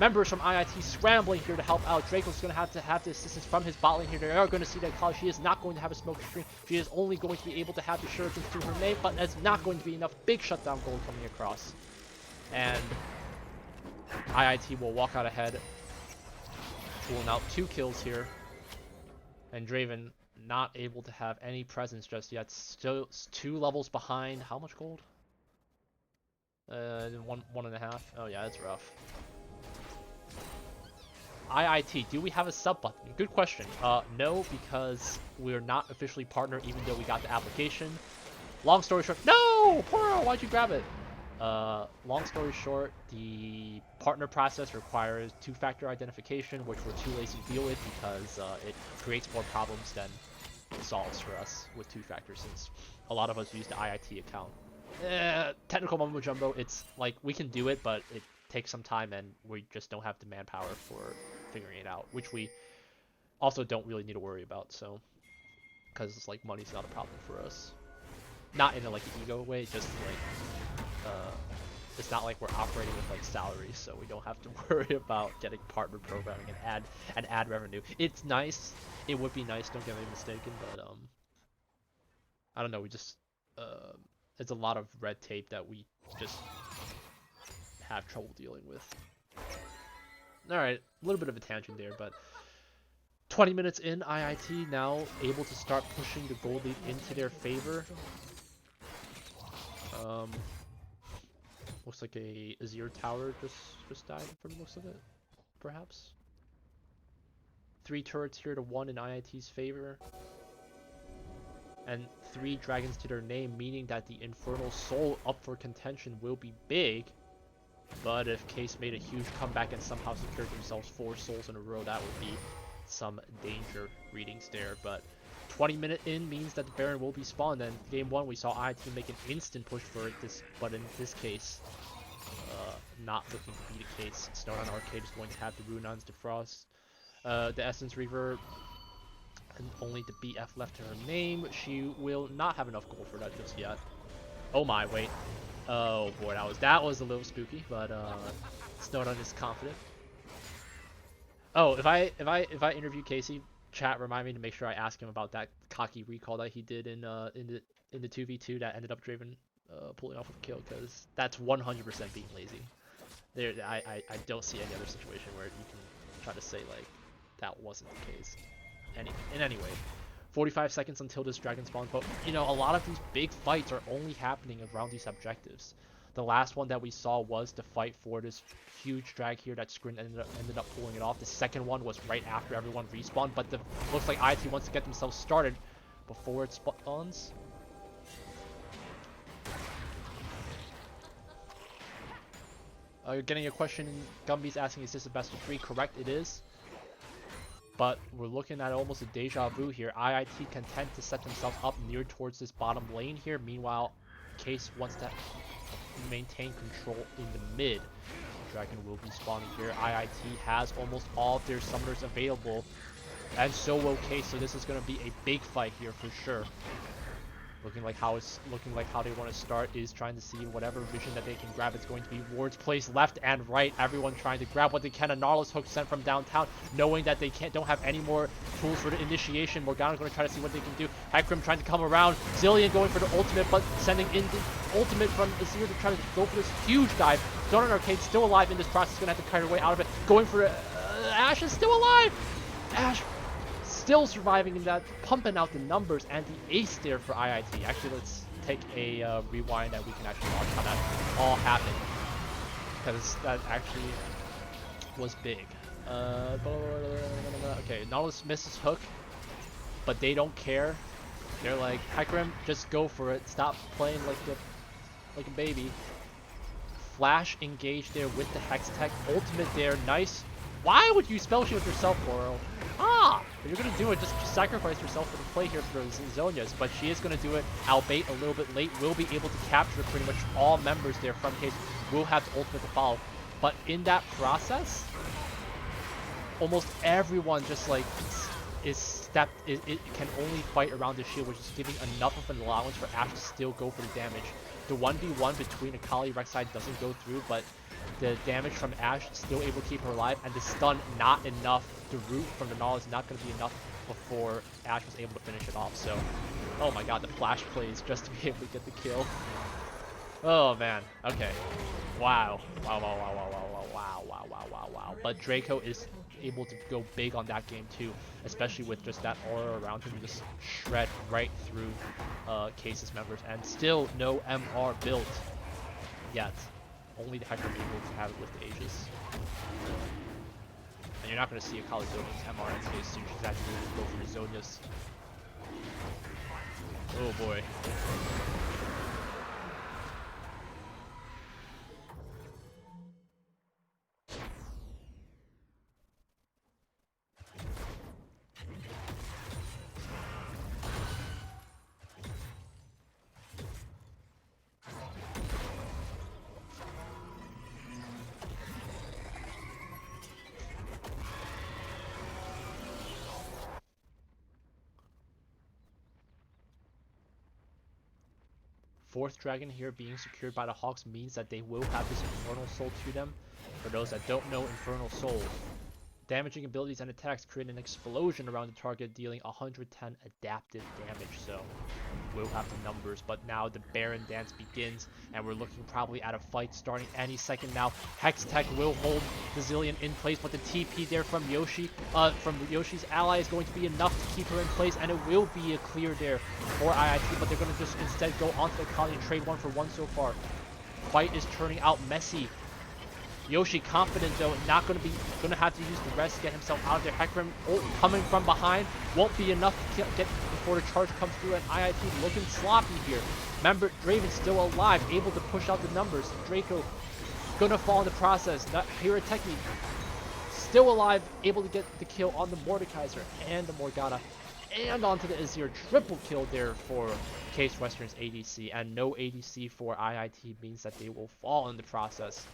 Members from IIT scrambling here to help out. Draco's going to have the assistance from his bot lane here. They are going to see that Akali. She is not going to have a smoke screen. She is only going to be able to have the shurikens to her name, but that's not going to be enough. Big shutdown gold coming across. And IIT will walk out ahead. pulling out 2 kills here. And Draven not able to have any presence just yet. Still 2 levels behind. How much gold? 1.5. Oh yeah, that's rough. IIT, do we have a sub button? Good question. No, because we're not officially partner even though we got the application. Long story short, no! Poro, why'd you grab it? Long story short, the partner process requires 2-factor identification, which we're too lazy to deal with because it creates more problems than it solves for us with 2-factor, since a lot of us use the IIT account. Technical mumbo jumbo, it's like we can do it, but it takes some time and we just don't have the manpower for figuring it out, which we also don't really need to worry about, so, because it's like money's not a problem for us. Not in a like ego way, just like it's not like we're operating with like salaries, so we don't have to worry about getting partner programming and ad revenue. It's nice. It would be nice, don't get me mistaken, but I don't know, we just it's a lot of red tape that we just have trouble dealing with. Alright, a little bit of a tangent there, but 20 minutes in, IIT now able to start pushing the gold lead into their favor. Looks like a Azir tower just died from the looks of it, perhaps. 3 turrets here to 1 in IIT's favor. And 3 dragons to their name, meaning that the Infernal Soul up for contention will be big. But if Case made a huge comeback and somehow secured themselves 4 souls in a row, that would be some danger readings there. But 20-minute in means that the Baron will be spawned, and game 1 we saw IIT make an instant push for it, but in this case, not looking to be the case. Snowdown Arcade is going to have the Runon's Defrost, the Essence Reaver, and only the BF left to her name. She will not have enough gold for that just yet. Oh my, wait. Oh boy, that was a little spooky, but Snowdown is confident. Oh, if I interview Casey, chat remind me to make sure I ask him about that cocky recall that he did in the 2v2 that ended up Draven pulling off a kill, because that's 100% being lazy. I don't see any other situation where you can try to say like that wasn't the case. In any way, 45 seconds until this dragon spawn, but you know, a lot of these big fights are only happening around these objectives. The last one that we saw was the fight for this huge drag here that Scrin ended up pulling it off. The second one was right after everyone respawned, but looks like IT wants to get themselves started before it spawns. You're getting a question, Gumby's asking, is this a best of 3? Correct, it is. But we're looking at almost a deja vu here. IIT content to set themselves up near towards this bottom lane here. Meanwhile, Case wants to maintain control in the mid. Dragon will be spawning here. IIT has almost all of their summoners available, and so will Case. So this is going to be a big fight here for sure. Looking like how they want to start is trying to see whatever vision that they can grab. It's going to be wards placed left and right. Everyone trying to grab what they can. A Nautilus hook sent from downtown, knowing that they don't have any more tools for the initiation. Morgana's going to try to see what they can do. Hecarim trying to come around. Zillion going for the ultimate, but sending in the ultimate from Azir to try to go for this huge dive. Donut Arcade still alive in this process. Going to have to cut her way out of it. Going for Ashe is still alive. Ashe still surviving in that, pumping out the numbers, and the ace there for IIT. Actually, let's take a rewind and we can actually watch how that all happened, because that actually was big. Okay, Nautilus misses hook, but they don't care. They're like, Hecarim, just go for it. Stop playing like a baby. Flash engaged there with the Hex Tech. Ultimate there, nice. Why would you spell shield yourself, Laurel? If you're gonna do it, just sacrifice yourself for the play here for Zonias, but she is gonna do it, albeit a little bit late. Will be able to capture pretty much all members there from Case. Will have the ultimate to follow, but in that process, almost everyone just like it can only fight around the shield, which is giving enough of an allowance for Ashe to still go for the damage. The 1v1 between Akali Rek'Sai doesn't go through, but the damage from Ashe still able to keep her alive, and the stun not enough. The root from the Null is not going to be enough before Ashe was able to finish it off. So, oh my god, the flash plays just to be able to get the kill. Oh man, okay. Wow. Wow. But Draco is able to go big on that game too, especially with just that aura around him, just shred right through Case's members, and still no MR built yet. Only the Hecarim able to have it with the Aegis. And you're not going to see a Kali Zonia's MR in Case soon. She's actually going to go for the Zonia's. Oh boy. Fourth dragon here being secured by the Hawks means that they will have this Infernal Soul to them. For those that don't know, Infernal Soul, damaging abilities and attacks create an explosion around the target, dealing 110 adaptive damage. So we'll have the numbers, but now the Baron dance begins, and we're looking probably at a fight starting any second now. Hextech will hold the Zilean in place, but the TP there from Yoshi, from Yoshi's ally, is going to be enough to keep her in place, and it will be a clear there for IIT, but they're going to just instead go onto the Kali and trade 1-for-1 so far. Fight is turning out messy. Yoshi confident though, not going to have to use the rest to get himself out of there. Hecarim coming from behind won't be enough to get before the charge comes through, and IIT looking sloppy here. Remember, Draven's still alive, able to push out the numbers. Draco gonna fall in the process. Pyrotechnic still alive, able to get the kill on the Mordekaiser and the Morgana, and onto the Azir. Triple kill there for Case Western's ADC, and no ADC for IIT means that they will fall in the process.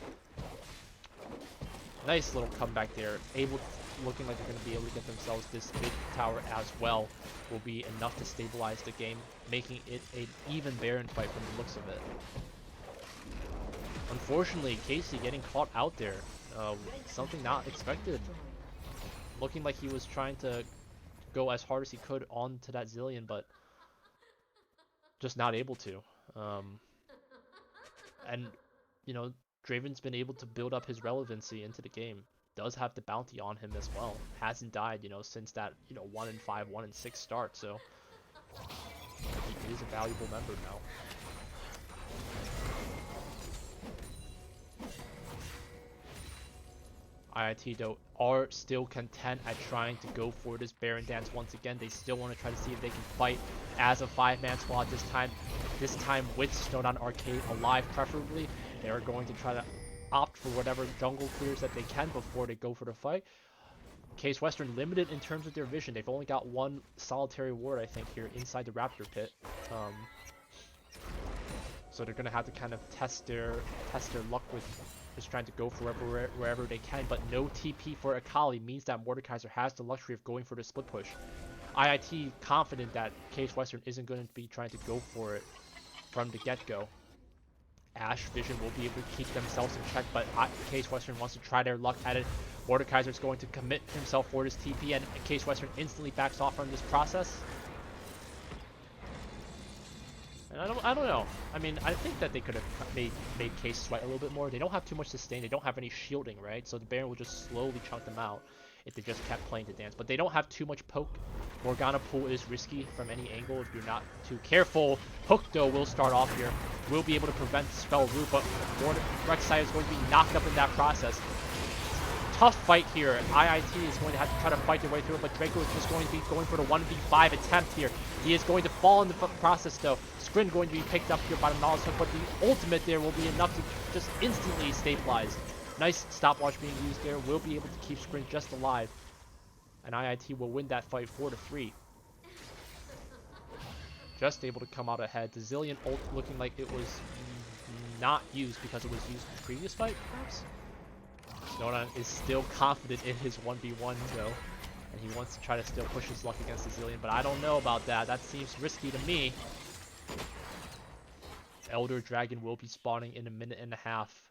Nice little comeback there. Looking like they're going to be able to get themselves this mid tower as well. Will be enough to stabilize the game, making it an even Baron fight from the looks of it. Unfortunately, Casey getting caught out there. Something not expected. Looking like he was trying to go as hard as he could onto that Zilean, but just not able to. And, you know, Draven's been able to build up his relevancy into the game. Does have the bounty on him as well. Hasn't died, since that, 1-5, 1-6 start. So he is a valuable member now. IIT though are still content at trying to go for this Baron dance once again. They still want to try to see if they can fight as a 5-man squad this time. This time with Snowdown Arcade alive preferably. They're going to try to opt for whatever jungle clears that they can before they go for the fight. Case Western limited in terms of their vision. They've only got one solitary ward, I think, here inside the Raptor pit. So they're gonna have to kind of test their luck with just trying to go for wherever they can. But no TP for Akali means that Mordekaiser has the luxury of going for the split push. IIT confident that Case Western isn't going to be trying to go for it from the get-go. Ash Vision will be able to keep themselves in check, but Case Western wants to try their luck at it. Mordekaiser is going to commit himself for this TP, and Case Western instantly backs off from this process. And I don't know. I mean, I think that they could have made Case sweat a little bit more. They don't have too much sustain. They don't have any shielding, right? So the Baron will just slowly chunk them out if they just kept playing the dance. But they don't have too much poke. Morgana pool is risky from any angle if you're not too careful. Hook, though, will start off here. Will be able to prevent the spell root, but Rek'Sai is going to be knocked up in that process. Tough fight here. IIT is going to have to try to fight their way through it, but Draco is just going to be going for the 1v5 attempt here. He is going to fall in the process, though. Scrin going to be picked up here by the Knowledge Hook, but the ultimate there will be enough to just instantly stabilize. Nice stopwatch being used there. Will be able to keep Scrin just alive. And IIT will win that fight 4-3. Just able to come out ahead. The Zilean ult looking like it was not used because it was used in the previous fight, perhaps? Snowdown is still confident in his 1v1 though, and he wants to try to still push his luck against the Zilean, but I don't know about that. That seems risky to me. Elder Dragon will be spawning in a minute and a half.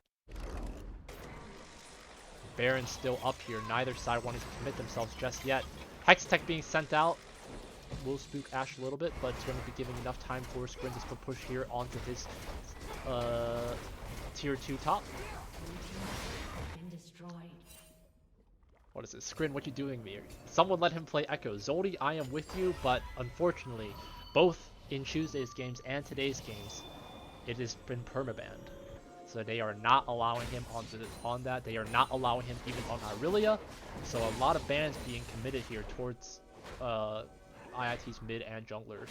Baron's still up here. Neither side wanting to commit themselves just yet. Hextech being sent out will spook Ash a little bit, but it's going to be giving enough time for Scrin to push here onto his tier 2 top. What is it? Scrin, what you doing here? Someone let him play Echo. Zoldy, I am with you, but unfortunately, both in Tuesday's games and today's games, it has been permabanned. So they are not allowing him on that. They are not allowing him even on Irelia. So a lot of bans being committed here towards IIT's mid and junglers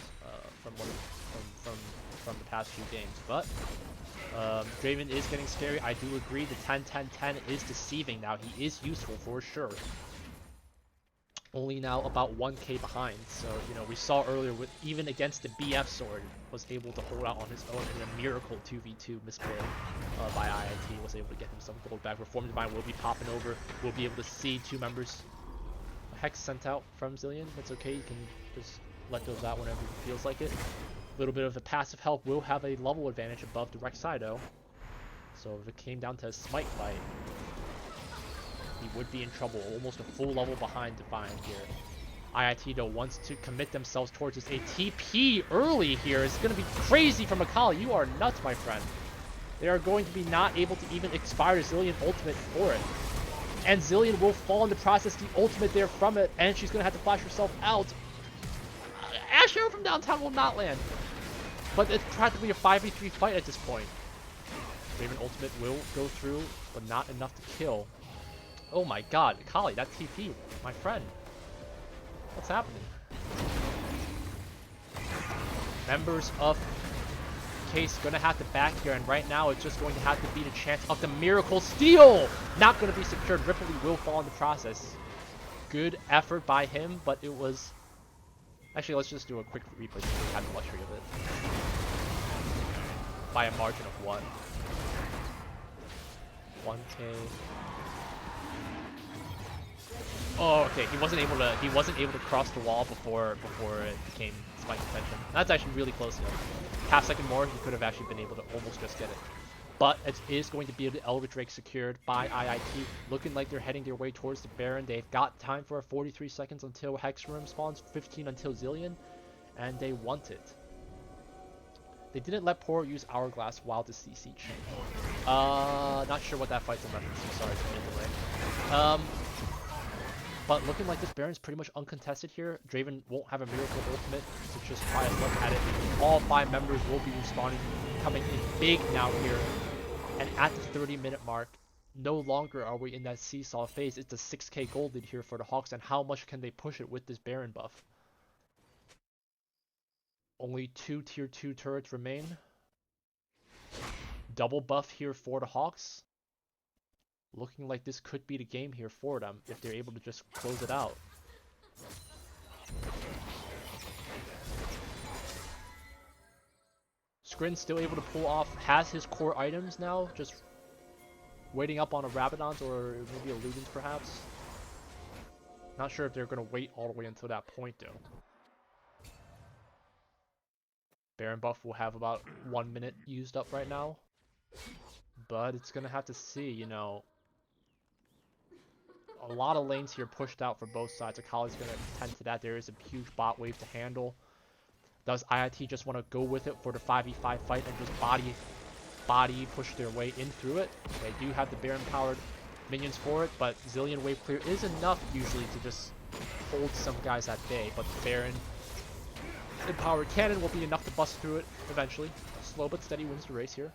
from the past few games. But Draven is getting scary. I do agree. The 10-10-10 is deceiving now. He is useful for sure. Only now about 1k behind. So, you know, we saw earlier with even against the BF sword, was able to hold out on his own in a miracle 2v2 misplay by IIT. Was able to get him some gold back. Reformed Divine will be popping over. We'll be able to see 2 members. Hex sent out from Zilean. That's okay. You can just let those out whenever it feels like it. A little bit of the passive help will have a level advantage above the Rek'Sai. So if it came down to a smite fight, he would be in trouble, almost a full level behind Divine here. IIT though wants to commit themselves towards this. A TP early here is going to be crazy from Akali. You are nuts, my friend. They are going to be not able to even expire the Zilean ultimate for it. And Zilean will fall in the process, the ultimate there from it, and she's going to have to flash herself out. Ash Arrow from downtown will not land. But it's practically a 5v3 fight at this point. Raven ultimate will go through, but not enough to kill. Oh my god, Akali, that TP, my friend. What's happening? Members of Case gonna have to back here, and right now it's just going to have to be the chance of the miracle steal! Not gonna be secured. Ripley will fall in the process. Good effort by him, but it was... Actually, let's just do a quick replay so we have the luxury of it. By a margin of 1. 1k. Oh, okay. He wasn't able to cross the wall before it became spike detention. That's actually really close enough. Half second more, he could have actually been able to almost just get it. But it is going to be the Eldritch Drake secured by IIT. Looking like they're heading their way towards the Baron. They've got time for 43 seconds until Hex Room spawns, 15 until Zilean, and they want it. They didn't let Poro use Hourglass while the CC changed. Not sure what that fight's in reference to. Sorry for the delay. But looking like this Baron's pretty much uncontested here. Draven won't have a miracle ultimate to just try a look at it. All 5 members will be respawning, coming in big now here. And at the 30-minute mark, no longer are we in that seesaw phase. It's a 6k gold lead here for the Hawks, and how much can they push it with this Baron buff? Only 2 tier 2 turrets remain. Double buff here for the Hawks. Looking like this could be the game here for them if they're able to just close it out. Scrin still able to pull off, has his core items now, just waiting up on a Rabadon's or maybe a Luden's perhaps. Not sure if they're going to wait all the way until that point though. Baron buff will have about 1 minute used up right now. But it's going to have to see, you know. A lot of lanes here pushed out for both sides. Akali's going to tend to that. There is a huge bot wave to handle. Does IIT just want to go with it for the 5v5 fight and just body push their way in through it? They do have the Baron powered minions for it, but Zilean wave clear is enough usually to just hold some guys at bay. But the Baron empowered cannon will be enough to bust through it eventually. Slow but steady wins the race here.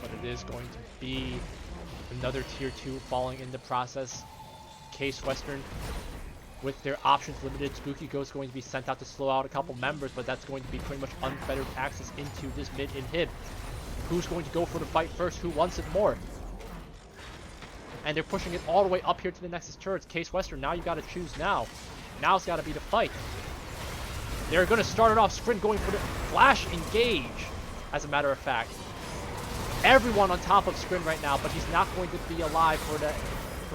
But it is going to be another tier 2 falling in the process. Case Western with their options limited. Spooky Ghost going to be sent out to slow out a couple members, but that's going to be pretty much unfettered access into this mid inhib. Who's going to go for the fight first? Who wants it more? And they're pushing it all the way up here to the Nexus turrets. Case Western, now you got to choose now. Now it's got to be the fight. They're going to start it off. Sprint going for the flash engage, as a matter of fact. Everyone on top of Scrim right now, but he's not going to be alive for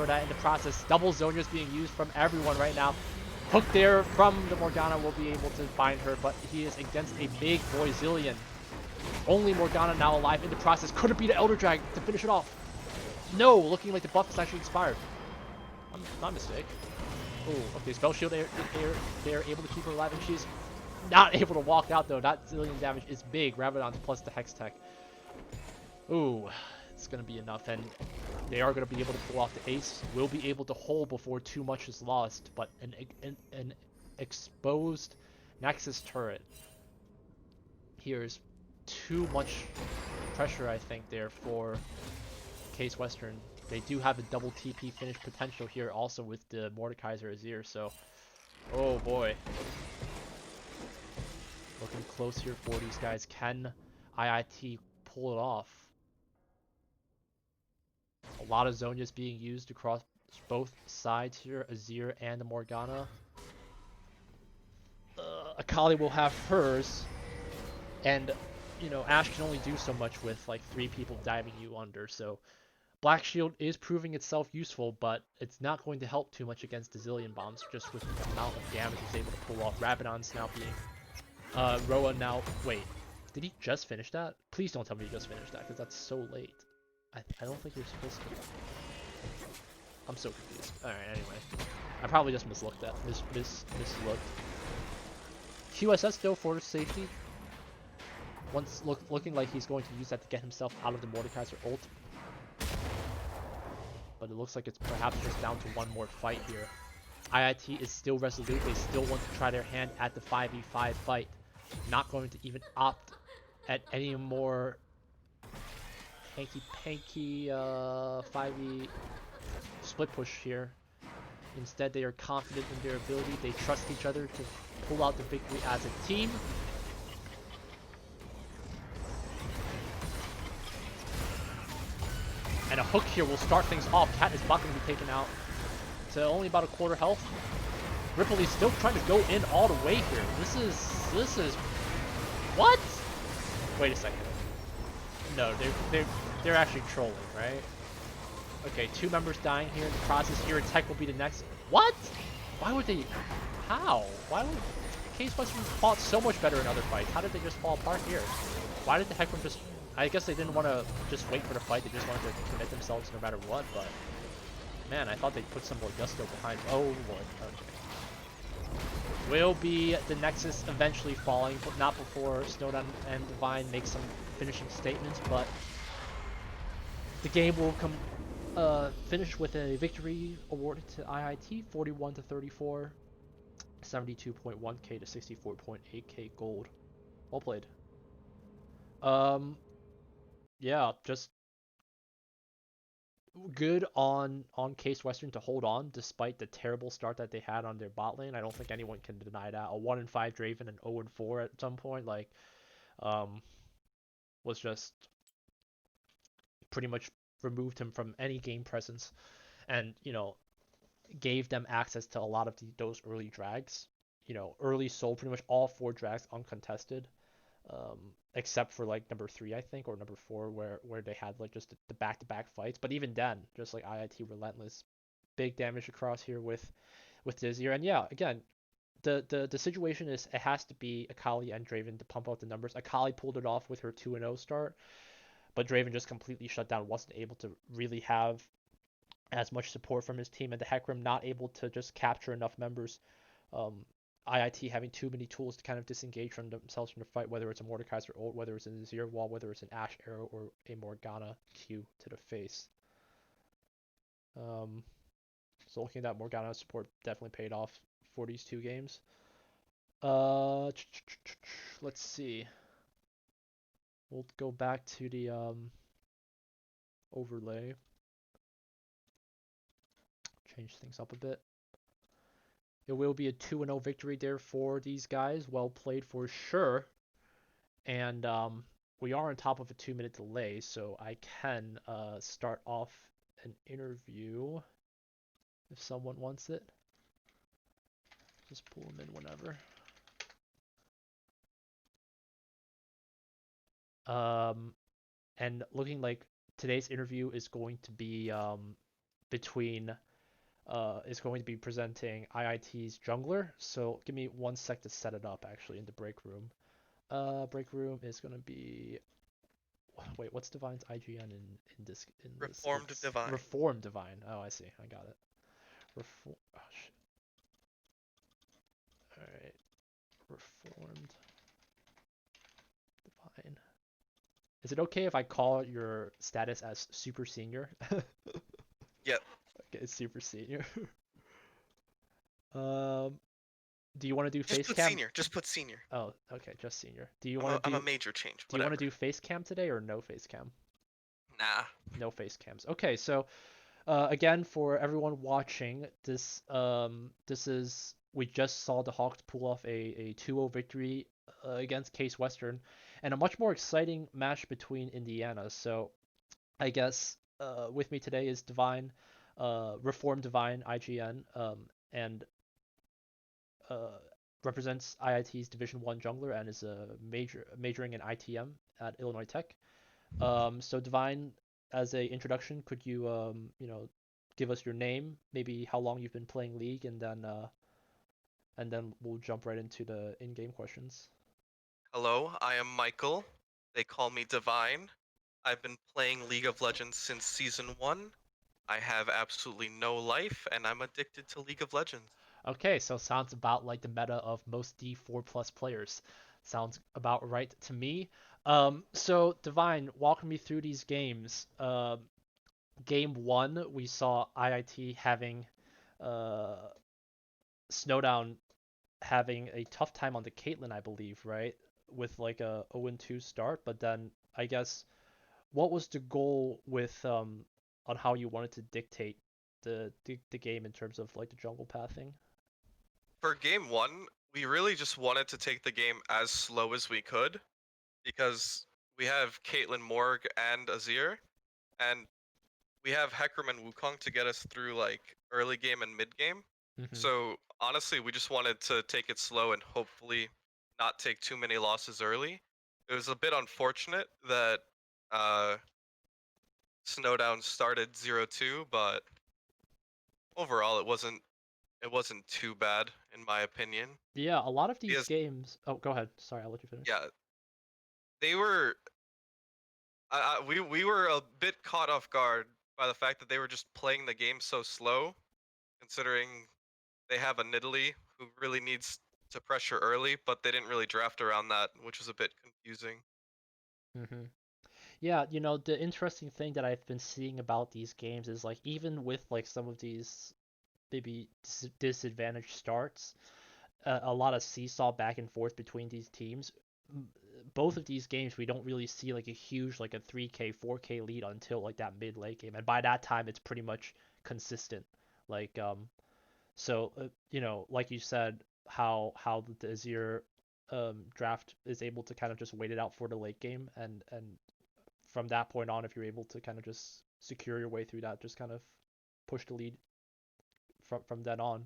that in the process. Double Zonia's being used from everyone right now. Hook there from the Morgana will be able to bind her, but he is against a big boy Zilean. Only Morgana now alive in the process. Could it be the Elder Drag to finish it off? No, looking like the buff is actually expired. My mistake. Oh, okay, Spell Shield, they're able to keep her alive, and she's not able to walk out though. That zillion damage is big. Rabadon's plus the Hex Tech. Ooh, it's gonna be enough, and they are gonna be able to pull off the ace. Will be able to hold before too much is lost, but an exposed Nexus turret here is too much pressure, I think, there for Case Western. They do have a double TP finish potential here also with the Mordekaiser Azir, so oh boy. Looking close here for these guys. Can IIT pull it off? A lot of Zonias being used across both sides here, Azir and the Morgana. Akali will have hers, and you know, Ashe can only do so much with like 3 people diving you under, so Black Shield is proving itself useful, but it's not going to help too much against the Zillion Bombs, just with the amount of damage it's able to pull off. Rabadon's now being... Roa now... Wait, did he just finish that? Please don't tell me he just finished that, because that's so late. I don't think you're supposed to. I'm so confused. Alright, anyway. I probably just mislooked that. Mislooked. QSS though for safety. Once looking like he's going to use that to get himself out of the Mordekaiser ult. But it looks like it's perhaps just down to one more fight here. IIT is still resolute. They still want to try their hand at the 5v5 fight. Not going to even opt at any more hanky-panky 5v split push here. Instead, they are confident in their ability. They trust each other to pull out the victory as a team. And a hook here will start things off. Cat is about to be taken out to only about a quarter health. Ripley's still trying to go in all the way here. This is what? Wait a second. No, they're actually trolling, right? Okay, 2 members dying here in the process. Here, Tech will be the next. What? Why would they? How? Why would Case Western fought so much better in other fights? How did they just fall apart here? Why did the Heckman just? I guess they didn't want to just wait for the fight. They just wanted to commit themselves no matter what. But man, I thought they'd put some more gusto behind. Oh lord. Okay. Will be the Nexus eventually falling, but not before Snowdown and Divine make some finishing statements. But the game will finish with a victory awarded to IIT, 41-34, 72.1k to 64.8k gold. Well played. Yeah, just good on Case Western to hold on despite the terrible start that they had on their bot lane. I don't think anyone can deny that. A 1-5 Draven and 0-4 at some point, like, was just pretty much removed him from any game presence, and you know, gave them access to a lot of those early drags. You know, early sold pretty much all 4 drags uncontested. Except for like number 3, I think, or number 4, where they had like just the back-to-back fights. But even then, just like IIT relentless, big damage across here with Dizzier. And yeah, again, the situation is it has to be Akali and Draven to pump out the numbers. Akali pulled it off with her 2-0 start, but Draven just completely shut down, wasn't able to really have as much support from his team, and the Hecarim not able to just capture enough members. IIT having too many tools to kind of disengage from themselves from the fight, whether it's a Mordekaiser ult, whether it's an Azir wall, whether it's an Ashe arrow, or a Morgana Q to the face. So looking at that, Morgana support definitely paid off for these 2 games. Let's see. We'll go back to the overlay. Change things up a bit. It will be a 2-0 victory there for these guys. Well played for sure. And we are on top of a 2-minute delay, so I can start off an interview if someone wants it. Just pull them in whenever. And looking like today's interview is going to be is going to be presenting IIT's jungler. So give me 1 sec to set it up actually in the break room. Break room is gonna be. Wait, what's Divine's IGN in this? Reformed Divine. Reformed Divine. Oh, I see. I got it. Oh shit. All right. Reformed Divine. Is it okay if I call your status as super senior? Yeah, Okay, it's super senior. um, do you want to do just face put cam? senior. Just put senior. Oh, okay, just senior. Do you I'm want a to I'm a do major change. do you want to Whatever. do face cam today or no face cam? Nah. No face cams. Okay, so again, for everyone watching, this is we just saw the Hawks pull off a 2-0 victory against Case Western, and a much more exciting match between Indiana. So I guess with me today is Divine, Reform Divine IGN, and uh, represents IIT's Division 1 jungler and is majoring in ITM at Illinois Tech. So Divine, as a introduction, could you give us your name, maybe how long you've been playing League, and then we'll jump right into the in-game questions. Hello, I am Michael. They call me Divine. I've been playing League of Legends since season 1. I have absolutely no life, and I'm addicted to League of Legends. Okay, so sounds about like the meta of most D4 plus players. Sounds about right to me. So Divine, walk me through these games. Game one, we saw IIT having uh, Snowdown having a tough time on the Caitlyn, I believe, right? With like a 0-2 start, but then I guess what was the goal with on how you wanted to dictate the game in terms of like the jungle pathing? For game 1, we really just wanted to take the game as slow as we could because we have Caitlyn Morg and Azir, and we have Hecarim and Wukong to get us through like early game and mid game. Mm-hmm. So honestly, we just wanted to take it slow and hopefully not take too many losses early. It was a bit unfortunate that uh, Snowdown started 0-2, but overall it wasn't too bad in my opinion. Yeah, a lot of these Because games. Oh, go ahead. Sorry, I'll let you finish. yeah, they were we were a bit caught off guard by the fact that they were just playing the game so slow, considering they have a Nidalee who really needs to pressure early, but they didn't really draft around that, which was a bit confusing. Mm-hmm. Yeah, the interesting thing that I've been seeing about these games is like even with like some of these maybe disadvantaged starts, a lot of seesaw back and forth between these teams. Both of these games, we don't really see like a huge like a 3K, 4K lead until like that mid late game, and by that time it's pretty much consistent. Like so like you said, how the Azir draft is able to kind of just wait it out for the late game, and from that point on, if you're able to kind of just secure your way through that, just kind of push the lead from then on.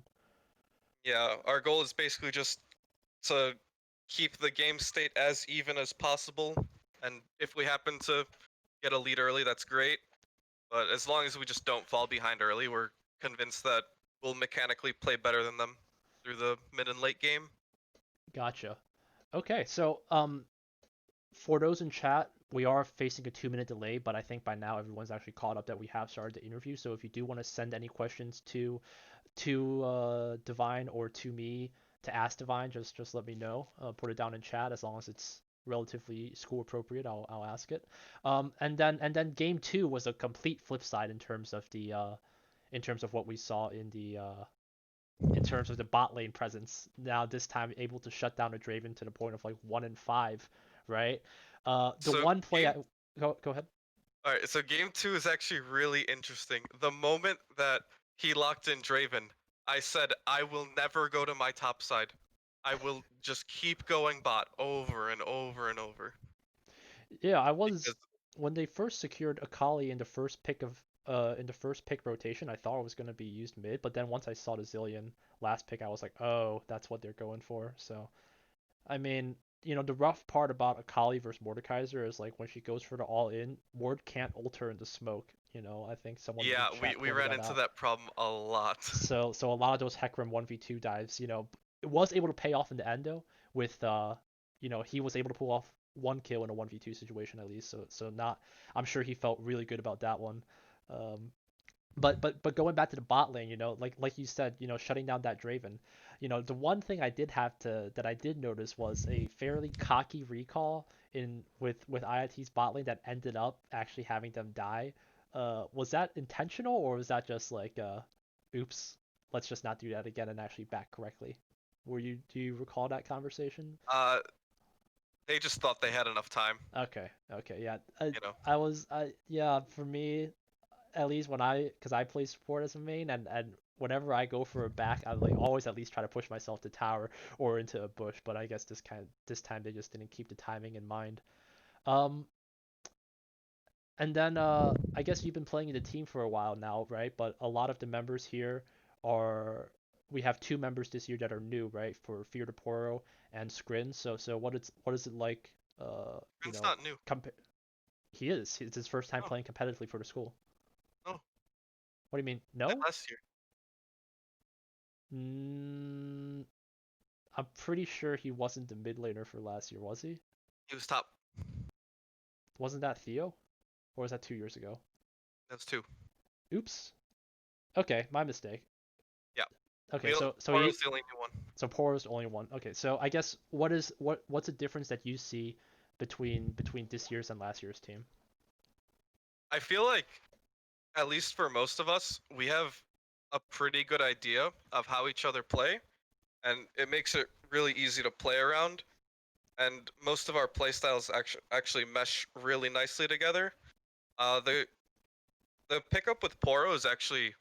Yeah, our goal is basically just to keep the game state as even as possible, and if we happen to get a lead early, that's great. But as long as we just don't fall behind early, we're convinced that we'll mechanically play better than them through the mid and late game. Gotcha. Okay, so for those in chat, we are facing a 2 minute delay, but I think by now everyone's actually caught up that we have started the interview. So if you do want to send any questions to Divine or to me to ask Divine, just let me know. Put it down in chat as long as it's relatively school appropriate. I'll ask it. And then game two was a complete flip side in terms of what we saw in terms of the bot lane presence. Now this time able to shut down a Draven to the point of like 1-5, right? The So one play game I go ahead. All right, so game 2 is actually really interesting. The moment that he locked in Draven, I said I will never go to my top side. I will just keep going bot over and over and over Yeah, I because was when they first secured Akali in the first pick rotation, I thought it was gonna be used mid, but then once I saw the Zillion last pick, I was like, oh, that's what they're going for. So I mean, the rough part about Akali versus Mordekaiser is like when she goes for the all in, Mord can't ult her into smoke. I think someone in yeah, we chat we pointed ran that into out. that problem a lot. So a lot of those Hecarim 1v2 dives, it was able to pay off in the end though with he was able to pull off one kill in a 1v2 situation at least. So not I'm sure he felt really good about that one. Um but going back to the bot lane, like you said, shutting down that Draven, the one thing I did have to that I did notice was a fairly cocky recall in with IIT's bot lane that ended up actually having them die. Was that intentional or was that just like oops, let's just not do that again and actually back correctly? Do you recall that conversation? Uh, they just thought they had enough time, Okay, yeah. you know. Yeah, for me, at least because I play support as a main, and whenever I go for a back, I like always at least try to push myself to tower or into a bush. But I guess this time they just didn't keep the timing in mind. Um, and then I guess you've been playing in the team for a while now, right? But a lot of the members here are we have two members this year that are new, right? For Fear to Poro and Scrin. So what is it like? It's not new. He is. It's his first time Oh, playing competitively for the school. no, What do you mean? did No? last year. Mm, I'm pretty sure he wasn't the mid laner for last year, was he? He was top. Wasn't that Theo? Or was that 2 years ago? That's two. Oops. Okay, my mistake. Yeah, Okay, we don't. so Poro's the only new one. Poro's the only one. Okay, so I guess what's the difference that you see between this year's and last year's team? I feel like, at least for most of us, we have a pretty good idea of how each other play, and it makes it really easy to play around. And most of our playstyles actually mesh really nicely together. The pickup with Poro is actually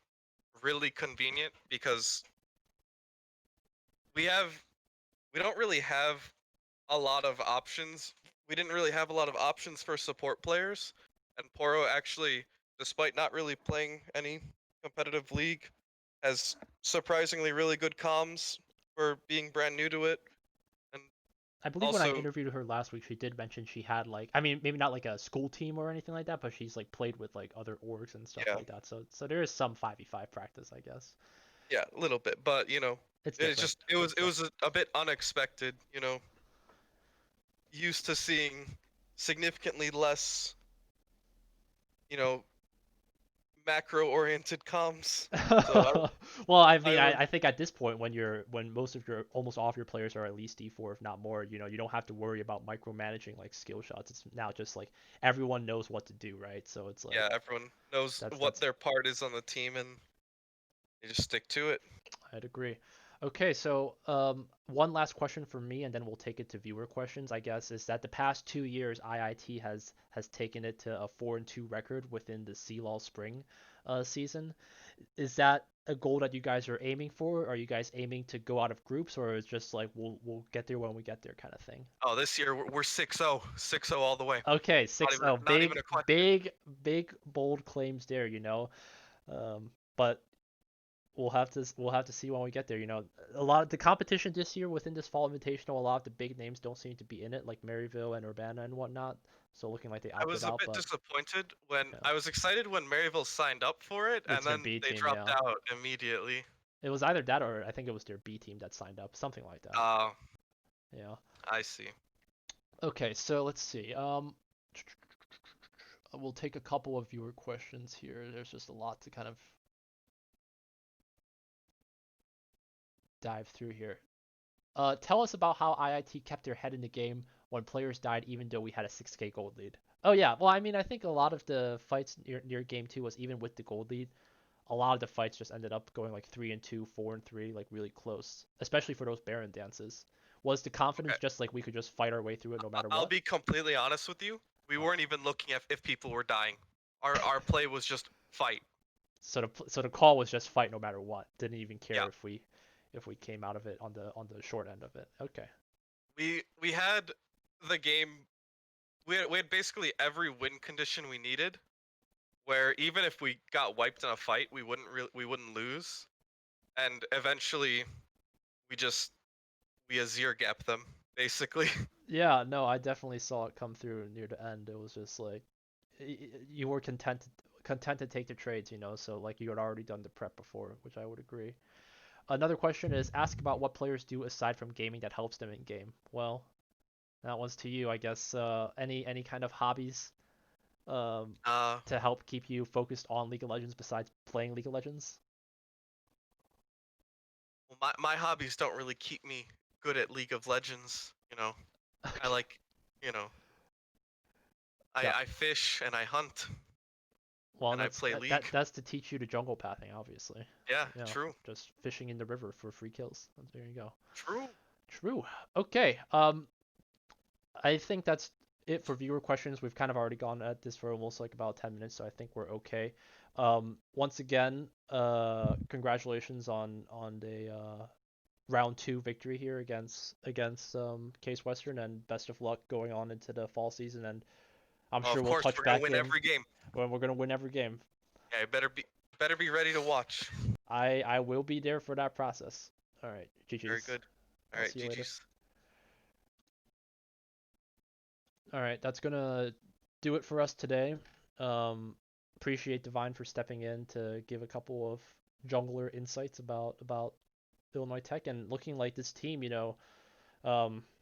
really convenient because we have we don't really have a lot of options. We didn't really have a lot of options for support players, and Poro actually, despite not really playing any competitive league, has surprisingly really good comms for being brand new to it. And I believe when I also, interviewed her last week, she did mention she had like, I mean, maybe not like a school team or anything like that, but she's like played with like other orgs and stuff yeah, like that. So there is some 5v5 practice, I guess. yeah, a little bit, but It's it's different. just it was a bit unexpected. Used to seeing significantly less, you know, macro-oriented comms. So Well, I I mean, was I think at this point, when most of your almost all of your players are at least D4, if not more, you don't have to worry about micromanaging like skill shots. It's now just like everyone knows what to do, right? So it's like yeah, everyone knows what that's their part is on the team and they just stick to it. I'd agree. Okay, so one last question for me, and then we'll take it to viewer questions. I guess is that the past 2 years, IIT has taken it to a 4-2 record within the CLoL Spring season. Is that a goal that you guys are aiming for? Are you guys aiming to go out of groups, or is just like we'll get there when we get there kind of thing? Oh, this year we're 6-0, 6-0 all the way. Okay, Not six even oh, not even a question. big bold claims there. But we'll have to see when we get there. A lot of the competition this year within this fall invitational, a lot of the big names don't seem to be in it, like Maryville and Urbana and whatnot. So looking like they I opted was a out, bit but disappointed when yeah, I was excited when Maryville signed up for it it's and their then B they team. dropped Yeah, out immediately. it was either that or I think it was their B team that signed up, something like that. Uh, Yeah. I see. Okay, so let's see. We'll take a couple of viewer questions here. There's just a lot to kind of dive through here. Tell us about how IIT kept their head in the game when players died, even though we had a 6K gold lead. Oh yeah, well I mean I think a lot of the fights near game two was even with the gold lead. A lot of the fights just ended up going like 3-2, 4-3, like really close, especially for those Baron dances. Was the Okay, confidence just like we could just fight our way through it no matter I'll what? be completely honest with you. We Oh. weren't even looking at if people were dying. Our play was just fight. So the call was just fight no matter what. Didn't even care Yeah, if we came out of it on the short end of it. Okay. we had the game. We had basically every win condition we needed. Where even if we got wiped in a fight, we wouldn't lose. And eventually, we just we Azir gap them basically. Yeah, no, I definitely saw it come through near the end. It was just like you were content to take the trades, so like you had already done the prep before, which I would agree. Another question is ask about what players do aside from gaming that helps them in game. Well, that one's to you, I guess. Any kind of hobbies um, Uh, to help keep you focused on League of Legends besides playing League of Legends? well, my hobbies don't really keep me good at League of Legends. I Okay. like, you know, Yeah. I fish and I hunt Well, and I that's play League. that's to teach you to jungle pathing, obviously. Yeah, You know, true, just fishing in the river for free kills. There you go. true. True. Okay. I think that's it for viewer questions. We've kind of already gone at this for almost like about 10 minutes, so I think we're okay. Once again, congratulations on the round two victory here against Case Western, and best of luck going on into the fall season. And I'm Well, sure of we'll course, touch we're gonna back win in every game. when we're gonna win every game. Yeah, better be ready to watch. I will be there for that process. All right, Very GG's. good. All I'll right, see you later. GG's. All right, that's gonna do it for us today. Um, Appreciate Divine for stepping in to give a couple of jungler insights about Illinois Tech and looking like this team.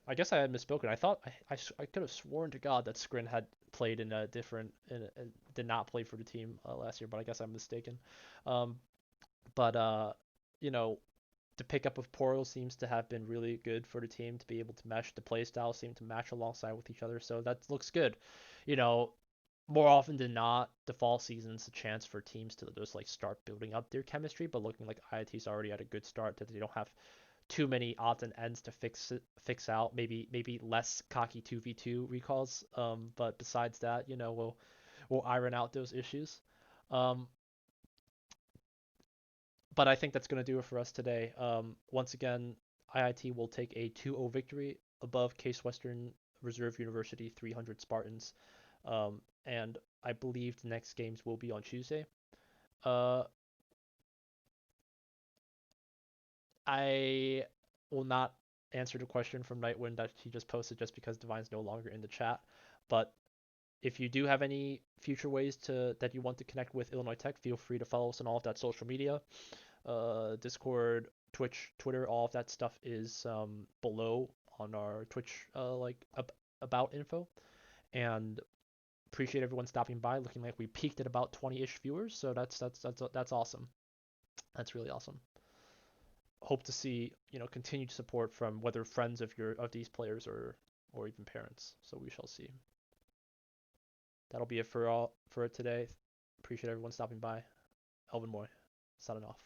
I guess I had misspoken. I thought I could have sworn to God that Scrin had played in a different did not play for the team last year, but I guess I'm mistaken. Um, but you know, the pickup of Poro seems to have been really good for the team to be able to mesh. The play styles seem to match alongside with each other, so that looks good. You know, More often than not, the fall season's a chance for teams to just like start building up their chemistry, but looking like IIT's already at a good start that they don't have too many odds and ends to fix out. Maybe less cocky 2v2 recalls. But besides that, we'll iron out those issues. Um, but I think that's going to do it for us today. Once again, IIT will take a 2-0 victory above Case Western Reserve University 300 Spartans. And I believe the next games will be on Tuesday. Uh, I will not answer the question from Nightwind that he just posted just because Divine's no longer in the chat. But if you do have any future ways that you want to connect with Illinois Tech, feel free to follow us on all of that social media. Discord, Twitch, Twitter, all of that stuff is below on our Twitch about info. And appreciate everyone stopping by. Looking like we peaked at about 20-ish viewers, so that's awesome. That's really awesome. Hope to see continued support from whether friends of these players or even parents. So we shall see. That'll be it for it today. Appreciate everyone stopping by. Elvin Moy, signing off.